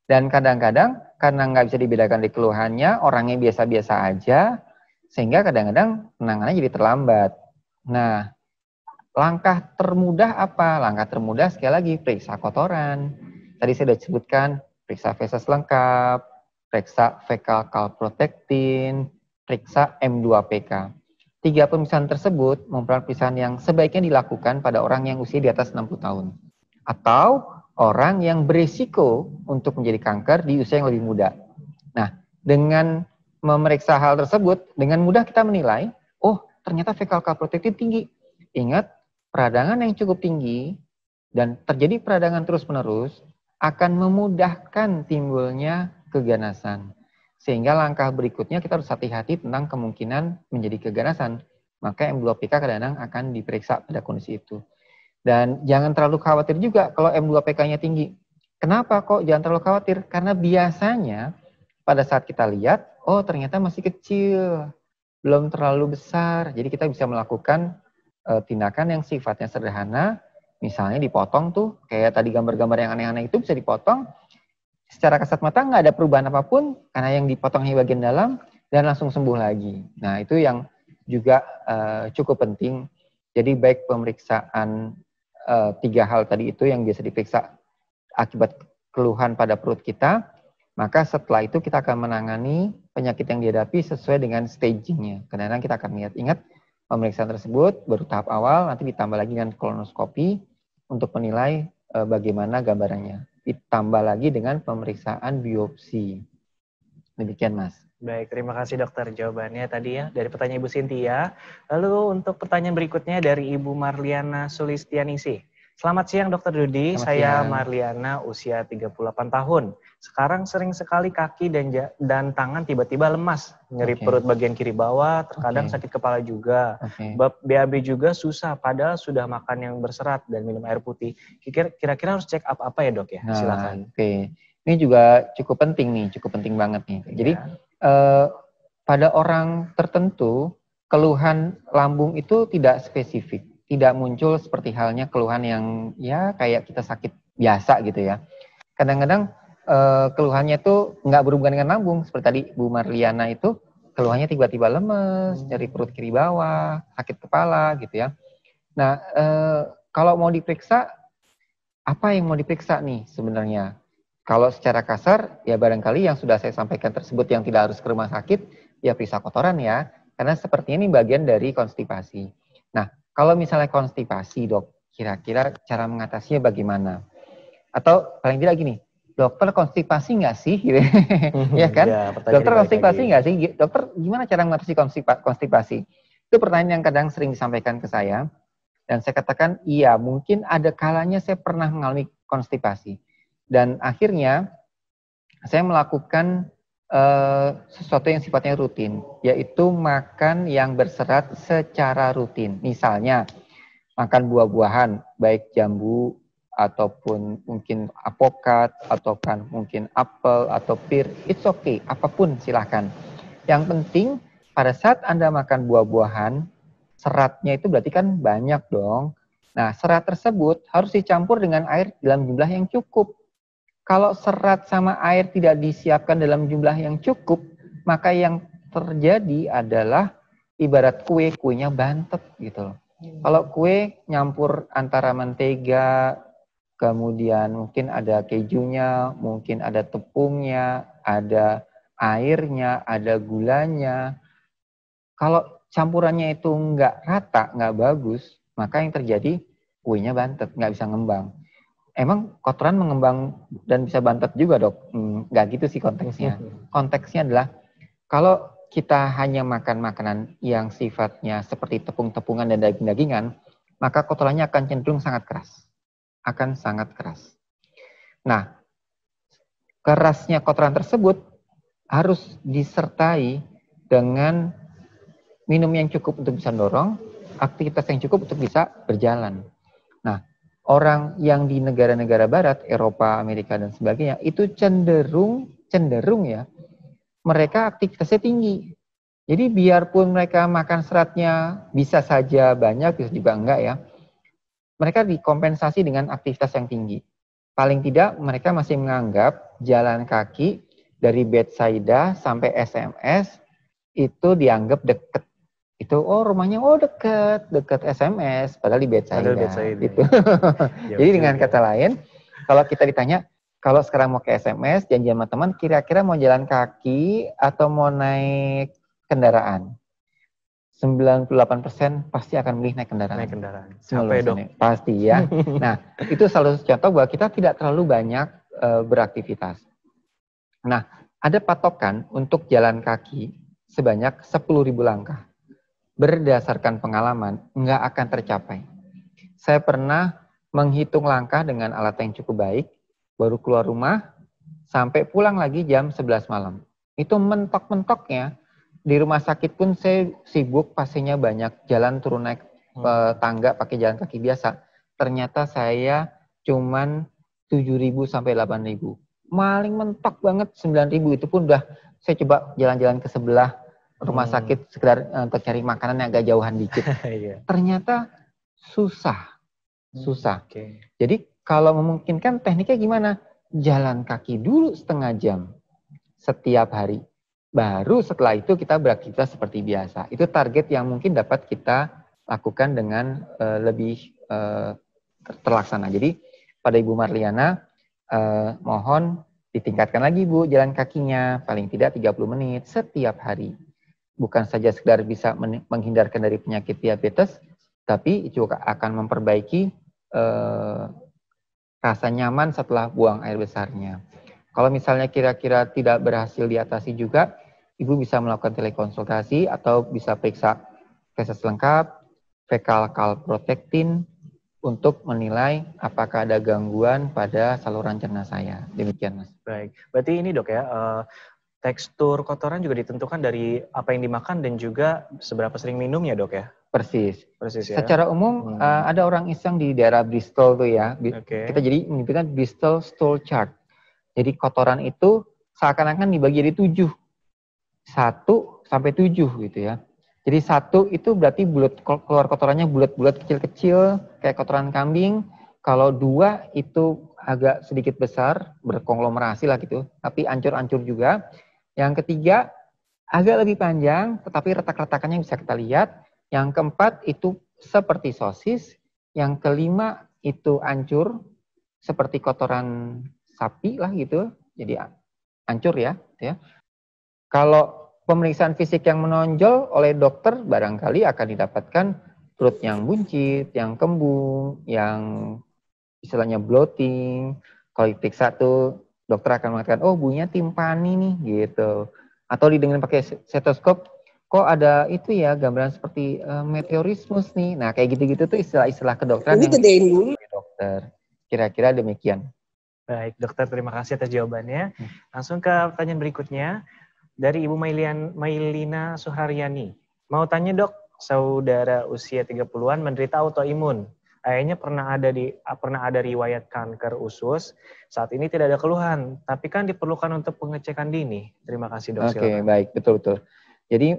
Dan kadang-kadang karena nggak bisa dibedakan di keluhannya, orangnya biasa-biasa aja, sehingga kadang-kadang penanganannya jadi terlambat. Nah, langkah termudah apa? Langkah termudah sekali lagi periksa kotoran. Tadi saya sudah sebutkan periksa feses lengkap, periksa fecal calprotectin, periksa M2PK. 3 pemeriksaan tersebut merupakan pemeriksaan yang sebaiknya dilakukan pada orang yang usia di atas 60 tahun. Atau orang yang berisiko untuk menjadi kanker di usia yang lebih muda. Nah, dengan memeriksa hal tersebut, dengan mudah kita menilai, oh ternyata fecal calprotectin tinggi. Ingat, peradangan yang cukup tinggi dan terjadi peradangan terus-menerus akan memudahkan timbulnya keganasan. Sehingga langkah berikutnya kita harus hati-hati tentang kemungkinan menjadi keganasan. Maka M2PK kadang-kadang akan diperiksa pada kondisi itu. Dan jangan terlalu khawatir juga kalau M2PK-nya tinggi. Kenapa kok jangan terlalu khawatir? Karena biasanya pada saat kita lihat, oh ternyata masih kecil, belum terlalu besar. Jadi kita bisa melakukan tindakan yang sifatnya sederhana, misalnya dipotong tuh, kayak tadi gambar-gambar yang aneh-aneh itu bisa dipotong, secara kasat mata nggak ada perubahan apapun, karena yang dipotongnya bagian dalam, dan langsung sembuh lagi. Nah itu yang juga cukup penting. Jadi baik pemeriksaan 3 hal tadi itu yang biasa diperiksa akibat keluhan pada perut kita, maka setelah itu kita akan menangani penyakit yang dihadapi sesuai dengan stagingnya. Kadang-kadang kita akan ingat pemeriksaan tersebut baru tahap awal, nanti ditambah lagi dengan kolonoskopi untuk menilai bagaimana gambarannya. Ditambah lagi dengan pemeriksaan biopsi. Demikian, Mas. Baik, terima kasih dokter jawabannya tadi ya dari pertanyaan Ibu Cynthia. Lalu untuk pertanyaan berikutnya dari Ibu Marliana Sulistianisi. Selamat siang Dokter Dudi, saya Marliana usia 38 tahun. Sekarang sering sekali kaki dan tangan tiba-tiba lemas, nyeri perut bagian kiri bawah, terkadang sakit kepala juga. BAB juga susah, padahal sudah makan yang berserat dan minum air putih. Kira-kira harus cek up apa ya dok ya? Silakan. Ini juga cukup penting nih, cukup penting banget nih. Jadi pada orang tertentu keluhan lambung itu tidak spesifik. Tidak muncul seperti halnya keluhan yang ya kayak kita sakit biasa gitu ya. Kadang-kadang keluhannya itu nggak berhubungan dengan lambung. Seperti tadi Bu Marliana itu keluhannya tiba-tiba lemes, nyeri perut kiri bawah, sakit kepala gitu ya. Nah kalau mau diperiksa, apa yang mau diperiksa nih sebenarnya? Kalau secara kasar ya barangkali yang sudah saya sampaikan tersebut yang tidak harus ke rumah sakit, ya periksa kotoran ya. Karena sepertinya ini bagian dari konstipasi. Nah, kalau misalnya konstipasi dok, kira-kira cara mengatasinya bagaimana? Atau paling tidak gini, dokter konstipasi nggak sih? Gitu. Ya kan? Ya, dokter konstipasi nggak sih? Dokter gimana cara mengatasi konstipasi? Itu pertanyaan yang kadang sering disampaikan ke saya. Dan saya katakan, iya mungkin ada kalanya saya pernah mengalami konstipasi. Dan akhirnya saya melakukan sesuatu yang sifatnya rutin, yaitu makan yang berserat secara rutin. Misalnya, makan buah-buahan, baik jambu, ataupun mungkin apokat, atau kan mungkin apel, atau pir, it's okay, apapun silahkan. Yang penting, pada saat Anda makan buah-buahan, seratnya itu berarti kan banyak dong. Nah, serat tersebut harus dicampur dengan air dalam jumlah yang cukup. Kalau serat sama air tidak disiapkan dalam jumlah yang cukup, maka yang terjadi adalah ibarat kuenya bantet gitu loh. Kalau kue nyampur antara mentega, kemudian mungkin ada kejunya, mungkin ada tepungnya, ada airnya, ada gulanya. Kalau campurannya itu nggak rata, nggak bagus, maka yang terjadi kuenya bantet, nggak bisa ngembang. Emang kotoran mengembang dan bisa bantet juga dok? Nggak gitu sih konteksnya. Konteksnya adalah kalau kita hanya makan makanan yang sifatnya seperti tepung-tepungan dan daging-dagingan, maka kotorannya akan cenderung sangat keras. Akan sangat keras. Nah, kerasnya kotoran tersebut harus disertai dengan minum yang cukup untuk bisa dorong, aktivitas yang cukup untuk bisa berjalan. Nah, orang yang di negara-negara barat, Eropa, Amerika, dan sebagainya, itu cenderung ya, mereka aktivitasnya tinggi. Jadi biarpun mereka makan seratnya bisa saja banyak, bisa juga enggak ya, mereka dikompensasi dengan aktivitas yang tinggi. Paling tidak mereka masih menganggap jalan kaki dari bedside sampai SMS itu dianggap deket. Itu rumahnya deket SMS padahal di bedside gitu. Jadi dengan kata lain, kalau kita ditanya kalau sekarang mau ke SMS janjian sama teman kira-kira mau jalan kaki atau mau naik kendaraan? 98% pasti akan memilih naik kendaraan. Naik kendaraan. Sampai dok. Pasti ya. Nah, itu salah satu contoh bahwa kita tidak terlalu banyak beraktivitas. Nah, ada patokan untuk jalan kaki sebanyak 10.000 langkah. Berdasarkan pengalaman, nggak akan tercapai. Saya pernah menghitung langkah dengan alat yang cukup baik, baru keluar rumah, sampai pulang lagi jam 11 malam. Itu mentok-mentoknya. Di rumah sakit pun saya sibuk, pasiennya banyak, jalan turun naik tangga pakai jalan kaki biasa. Ternyata saya cuman 7.000 sampai 8.000. Paling mentok banget 9.000, itu pun udah saya coba jalan-jalan ke sebelah rumah sakit sekedar untuk cari makanan yang agak jauhan dikit. Ternyata susah. Jadi kalau memungkinkan tekniknya gimana? Jalan kaki dulu setengah jam setiap hari. Baru setelah itu kita beraktivitas seperti biasa. Itu target yang mungkin dapat kita lakukan dengan lebih terlaksana. Jadi pada Ibu Marliana, mohon ditingkatkan lagi Bu jalan kakinya, paling tidak 30 menit setiap hari. Bukan saja sekedar bisa menghindarkan dari penyakit diabetes, tapi juga akan memperbaiki rasa nyaman setelah buang air besarnya. Kalau misalnya kira-kira tidak berhasil diatasi juga, Ibu bisa melakukan telekonsultasi atau bisa periksa feses lengkap, fecal calprotectin untuk menilai apakah ada gangguan pada saluran cerna saya. Demikian, Mas. Baik, berarti ini dok ya, tekstur kotoran juga ditentukan dari apa yang dimakan dan juga seberapa sering minumnya dok ya? Persis ya. Secara umum ada orang iseng di daerah Bristol tuh ya. Kita jadi menyebutkan Bristol Stool Chart. Jadi kotoran itu seakan-akan dibagi jadi 7. 1 sampai 7 gitu ya. Jadi 1 itu berarti keluar kotorannya bulat-bulat kecil-kecil kayak kotoran kambing. Kalau 2 itu agak sedikit besar, berkonglomerasi lah gitu, tapi ancur-ancur juga. Yang ketiga agak lebih panjang, tetapi retak-retakannya bisa kita lihat. Yang keempat itu seperti sosis. Yang kelima itu ancur seperti kotoran sapi lah gitu. Jadi ancur ya. Kalau pemeriksaan fisik yang menonjol oleh dokter barangkali akan didapatkan perut yang buncit, yang kembung, yang istilahnya bloating. Kalau diperiksa tuh dokter akan mengatakan, oh bunyinya timpani nih gitu. Atau didengar pakai stetoskop, kok ada itu ya gambaran seperti meteorismus nih. Nah kayak gitu-gitu tuh istilah-istilah kedokteran yang dulu dokter. Kira-kira demikian. Baik dokter, terima kasih atas jawabannya. Langsung ke pertanyaan berikutnya. Dari Ibu Mailina Suharyani. Mau tanya dok, saudara usia 30-an menderita autoimun. Kayaknya pernah ada riwayat kanker usus. Saat ini tidak ada keluhan, tapi kan diperlukan untuk pengecekan dini. Terima kasih dok. Oke, baik, betul. Jadi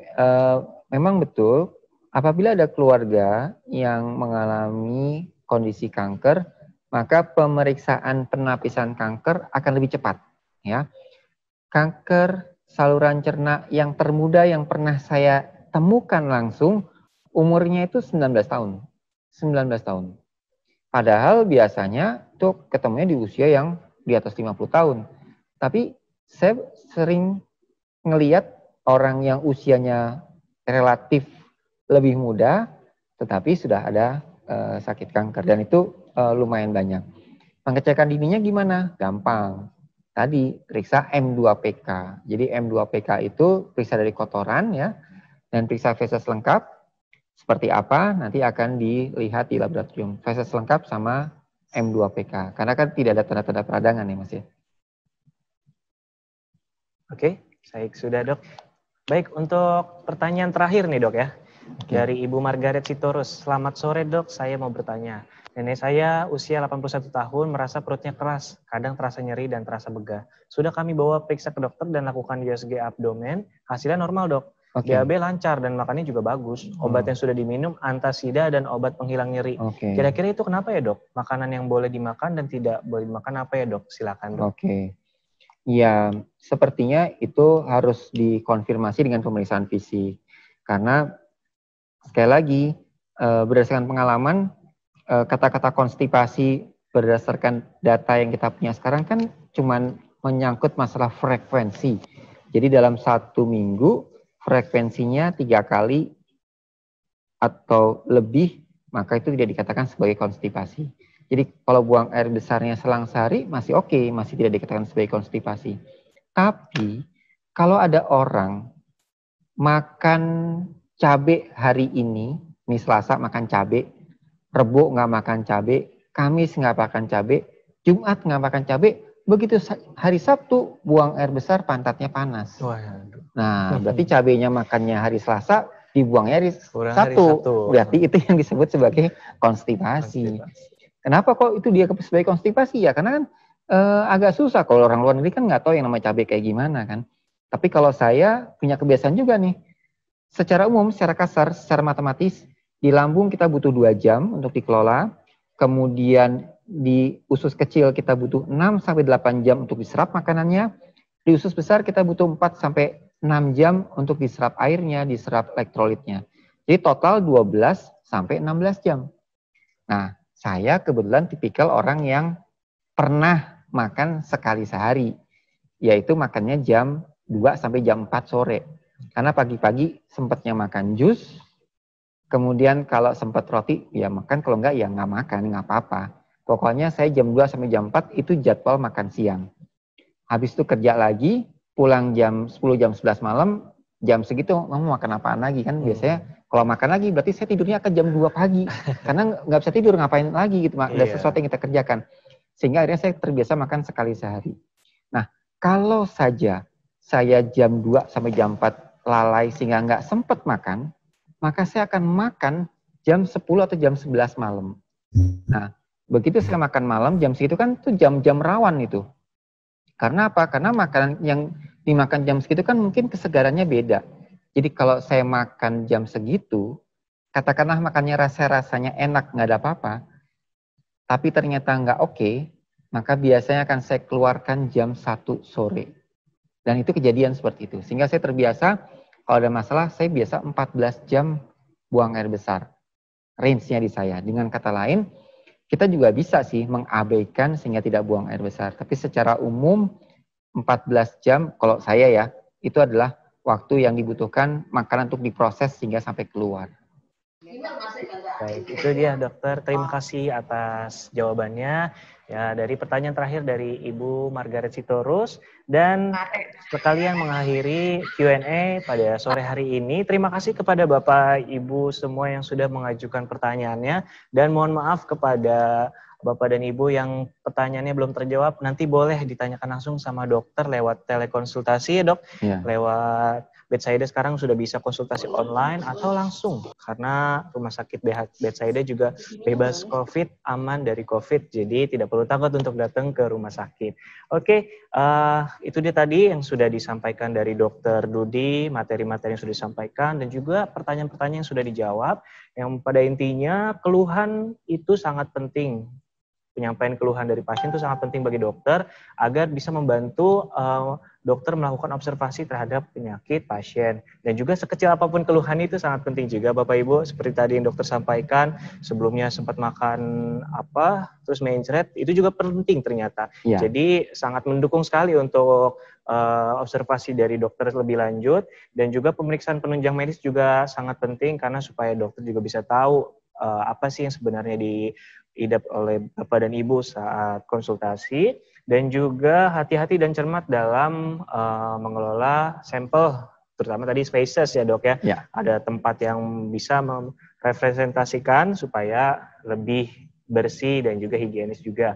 memang betul, apabila ada keluarga yang mengalami kondisi kanker, maka pemeriksaan penapisan kanker akan lebih cepat. Ya, kanker saluran cerna yang termuda yang pernah saya temukan langsung, umurnya itu 19 tahun. 19 tahun. Padahal biasanya itu ketemunya di usia yang di atas 50 tahun. Tapi saya sering ngelihat orang yang usianya relatif lebih muda, tetapi sudah ada sakit kanker. Dan itu lumayan banyak. Pengecekan dininya gimana? Gampang. Tadi periksa M2PK. Jadi M2PK itu periksa dari kotoran ya, dan periksa feses lengkap seperti apa nanti akan dilihat di laboratorium. Feses lengkap sama M2PK. Karena kan tidak ada tanda-tanda peradangan ya Mas ya. Oke, baik sudah dok. Baik, untuk pertanyaan terakhir nih dok ya. Dari Ibu Margaret Sitorus. Selamat sore dok, saya mau bertanya. Nenek saya usia 81 tahun merasa perutnya keras, kadang terasa nyeri dan terasa begah. Sudah kami bawa periksa ke dokter dan lakukan USG abdomen, hasilnya normal dok. BAB lancar dan makannya juga bagus. Obat yang sudah diminum antasida dan obat penghilang nyeri. Kira-kira itu kenapa ya dok? Makanan yang boleh dimakan dan tidak boleh dimakan apa ya dok? Silakan dok. Ya, sepertinya itu harus dikonfirmasi dengan pemeriksaan fisik. Karena sekali lagi, berdasarkan pengalaman, kata-kata konstipasi berdasarkan data yang kita punya sekarang kan cuman menyangkut masalah frekuensi. Jadi dalam 1 minggu frekuensinya 3 kali atau lebih, maka itu tidak dikatakan sebagai konstipasi. Jadi kalau buang air besarnya selang sehari masih oke, masih tidak dikatakan sebagai konstipasi. Tapi kalau ada orang makan cabai hari ini Selasa makan cabai, Rebo nggak makan cabai, Kamis nggak makan cabai, Jumat nggak makan cabai, begitu hari Sabtu buang air besar pantatnya panas. Waduh. Nah, berarti cabainya makannya hari Selasa, dibuangnya hari Hari Sabtu. Sabtu. Berarti itu yang disebut sebagai konstipasi. Kenapa kok itu dia sebagai konstipasi ya? Karena kan agak susah kalau orang luar negeri kan nggak tahu yang namanya cabai kayak gimana kan. Tapi kalau saya punya kebiasaan juga nih, secara umum, secara kasar, secara matematis, di lambung kita butuh 2 jam untuk dikelola, kemudian di usus kecil kita butuh 6-8 jam untuk diserap makanannya, di usus besar kita butuh 4-6 jam untuk diserap airnya, diserap elektrolitnya. Jadi total 12-16 jam. Nah, saya kebetulan tipikal orang yang pernah makan sekali sehari, yaitu makannya jam 2 sampai jam 4 sore. Karena pagi-pagi sempatnya makan jus, kemudian kalau sempat roti, ya makan, kalau enggak ya nggak makan, nggak apa-apa. Pokoknya saya jam 2 sampai jam 4 itu jadwal makan siang. Habis itu kerja lagi, pulang jam 10, jam 11 malam, jam segitu mau makan apaan lagi kan. Biasanya kalau makan lagi berarti saya tidurnya akan jam 2 pagi. Karena nggak bisa tidur, ngapain lagi gitu, ada sesuatu yang kita kerjakan. Sehingga akhirnya saya terbiasa makan sekali sehari. Nah, kalau saja saya jam 2 sampai jam 4 lalai sehingga nggak sempat makan, maka saya akan makan jam 10 atau jam 11 malam. Nah, begitu saya makan malam, jam segitu kan itu jam-jam rawan itu. Karena apa? Karena makanan yang dimakan jam segitu kan mungkin kesegarannya beda. Jadi kalau saya makan jam segitu, katakanlah makannya rasanya enak, nggak ada apa-apa, tapi ternyata nggak oke, maka biasanya akan saya keluarkan jam 1 sore. Dan itu kejadian seperti itu. Sehingga saya terbiasa, kalau ada masalah, saya biasa 14 jam buang air besar. Range-nya di saya. Dengan kata lain, kita juga bisa sih mengabaikan sehingga tidak buang air besar. Tapi secara umum, 14 jam, kalau saya ya, itu adalah waktu yang dibutuhkan makanan untuk diproses sehingga sampai keluar. Baik, itu dia dokter. Terima kasih atas jawabannya. Ya, dari pertanyaan terakhir dari Ibu Margaret Sitorus, dan sekalian mengakhiri Q&A pada sore hari ini. Terima kasih kepada Bapak Ibu semua yang sudah mengajukan pertanyaannya, dan mohon maaf kepada Bapak dan Ibu yang pertanyaannya belum terjawab. Nanti boleh ditanyakan langsung sama dokter lewat telekonsultasi ya dok, lewat Bethsaida sekarang sudah bisa konsultasi online atau langsung, karena rumah sakit Bethsaida juga bebas COVID, aman dari COVID, jadi tidak perlu takut untuk datang ke rumah sakit. Oke, itu dia tadi yang sudah disampaikan dari Dokter Dudi, materi-materi yang sudah disampaikan, dan juga pertanyaan-pertanyaan yang sudah dijawab, yang pada intinya keluhan itu sangat penting. Penyampaian keluhan dari pasien itu sangat penting bagi dokter agar bisa membantu dokter melakukan observasi terhadap penyakit pasien. Dan juga sekecil apapun keluhan itu sangat penting juga Bapak Ibu, seperti tadi yang dokter sampaikan, sebelumnya sempat makan apa, terus mencret, itu juga penting ternyata. Jadi sangat mendukung sekali untuk observasi dari dokter lebih lanjut, dan juga pemeriksaan penunjang medis juga sangat penting karena supaya dokter juga bisa tahu apa sih yang sebenarnya diidap oleh Bapak dan Ibu saat konsultasi, dan juga hati-hati dan cermat dalam mengelola sampel, terutama tadi spaces ya dok ya. Ada tempat yang bisa merepresentasikan supaya lebih bersih dan juga higienis juga.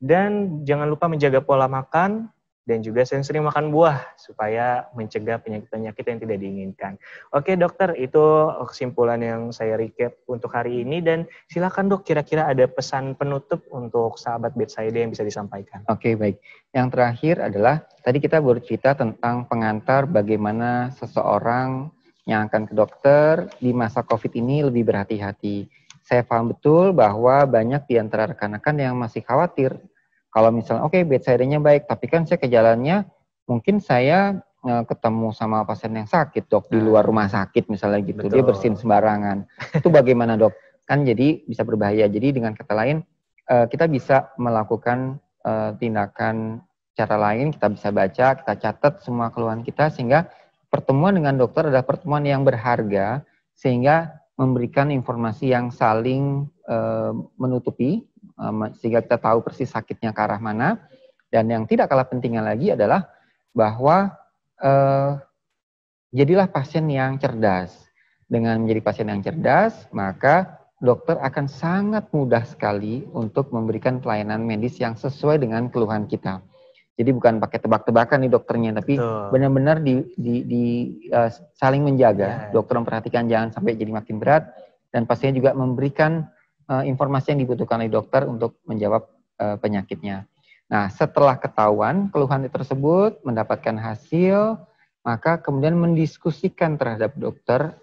Dan jangan lupa menjaga pola makan, dan juga sering-sering makan buah supaya mencegah penyakit-penyakit yang tidak diinginkan. Oke dokter, itu kesimpulan yang saya recap untuk hari ini, dan silakan dok, kira-kira ada pesan penutup untuk sahabat Bethsaida yang bisa disampaikan. Oke, baik. Yang terakhir adalah, tadi kita bercerita tentang pengantar bagaimana seseorang yang akan ke dokter di masa COVID ini lebih berhati-hati. Saya paham betul bahwa banyak di antara rekan-rekan yang masih khawatir Kalau misalnya oke, bedside-nya baik, tapi kan saya gejalanya mungkin saya ketemu sama pasien yang sakit, dok, di luar rumah sakit misalnya gitu. Betul. Dia bersin sembarangan. Itu bagaimana, dok? Kan jadi bisa berbahaya. Jadi dengan kata lain, kita bisa melakukan tindakan cara lain, kita bisa baca, kita catat semua keluhan kita, sehingga pertemuan dengan dokter adalah pertemuan yang berharga, sehingga memberikan informasi yang saling menutupi, sehingga kita tahu persis sakitnya ke arah mana. Dan yang tidak kalah pentingnya lagi adalah bahwa jadilah pasien yang cerdas. Dengan menjadi pasien yang cerdas, maka dokter akan sangat mudah sekali untuk memberikan pelayanan medis yang sesuai dengan keluhan kita. Jadi bukan pakai tebak-tebakan nih dokternya, tapi benar-benar saling menjaga. Dokter memperhatikan jangan sampai jadi makin berat, dan pasien juga memberikan informasi yang dibutuhkan oleh dokter untuk menjawab penyakitnya. Nah, setelah ketahuan keluhan tersebut, mendapatkan hasil, maka kemudian mendiskusikan terhadap dokter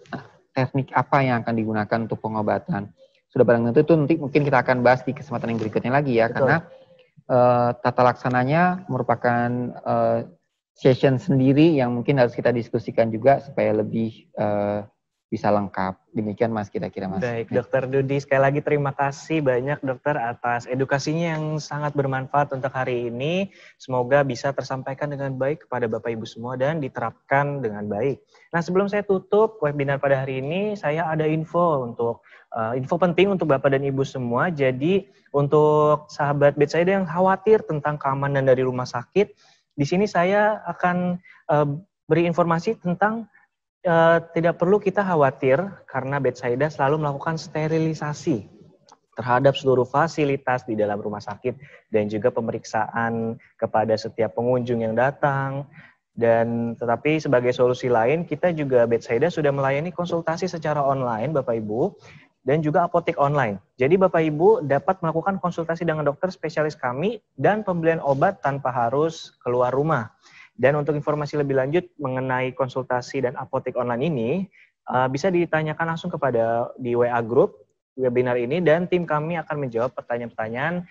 teknik apa yang akan digunakan untuk pengobatan. Sudah barang tentu itu nanti mungkin kita akan bahas di kesempatan yang berikutnya lagi ya. Betul. Karena tata laksananya merupakan session sendiri yang mungkin harus kita diskusikan juga supaya lebih bisa lengkap. Demikian Mas, kira-kira Mas. Baik, Dokter Dudi, sekali lagi terima kasih banyak dokter atas edukasinya yang sangat bermanfaat untuk hari ini. Semoga bisa tersampaikan dengan baik kepada Bapak Ibu semua dan diterapkan dengan baik. Nah, sebelum saya tutup webinar pada hari ini, saya ada info penting untuk Bapak dan Ibu semua. Jadi untuk sahabat bedside yang khawatir tentang keamanan dari rumah sakit, di sini saya akan beri informasi tentang tidak perlu kita khawatir karena bedside selalu melakukan sterilisasi terhadap seluruh fasilitas di dalam rumah sakit dan juga pemeriksaan kepada setiap pengunjung yang datang. Dan tetapi sebagai solusi lain, kita juga bedside sudah melayani konsultasi secara online Bapak Ibu dan juga apotek online. Jadi Bapak Ibu dapat melakukan konsultasi dengan dokter spesialis kami dan pembelian obat tanpa harus keluar rumah. Dan untuk informasi lebih lanjut mengenai konsultasi dan apotek online ini, bisa ditanyakan langsung kepada di WA Group webinar ini, dan tim kami akan menjawab pertanyaan-pertanyaan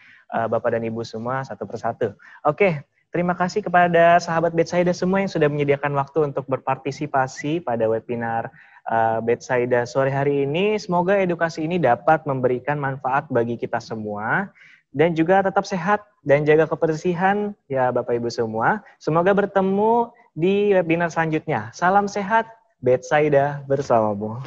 Bapak dan Ibu semua satu persatu. Oke, terima kasih kepada sahabat bedside semua yang sudah menyediakan waktu untuk berpartisipasi pada webinar bedside sore hari ini. Semoga edukasi ini dapat memberikan manfaat bagi kita semua. Dan juga tetap sehat dan jaga kebersihan ya Bapak Ibu semua. Semoga bertemu di webinar selanjutnya. Salam sehat, bedside bersamamu.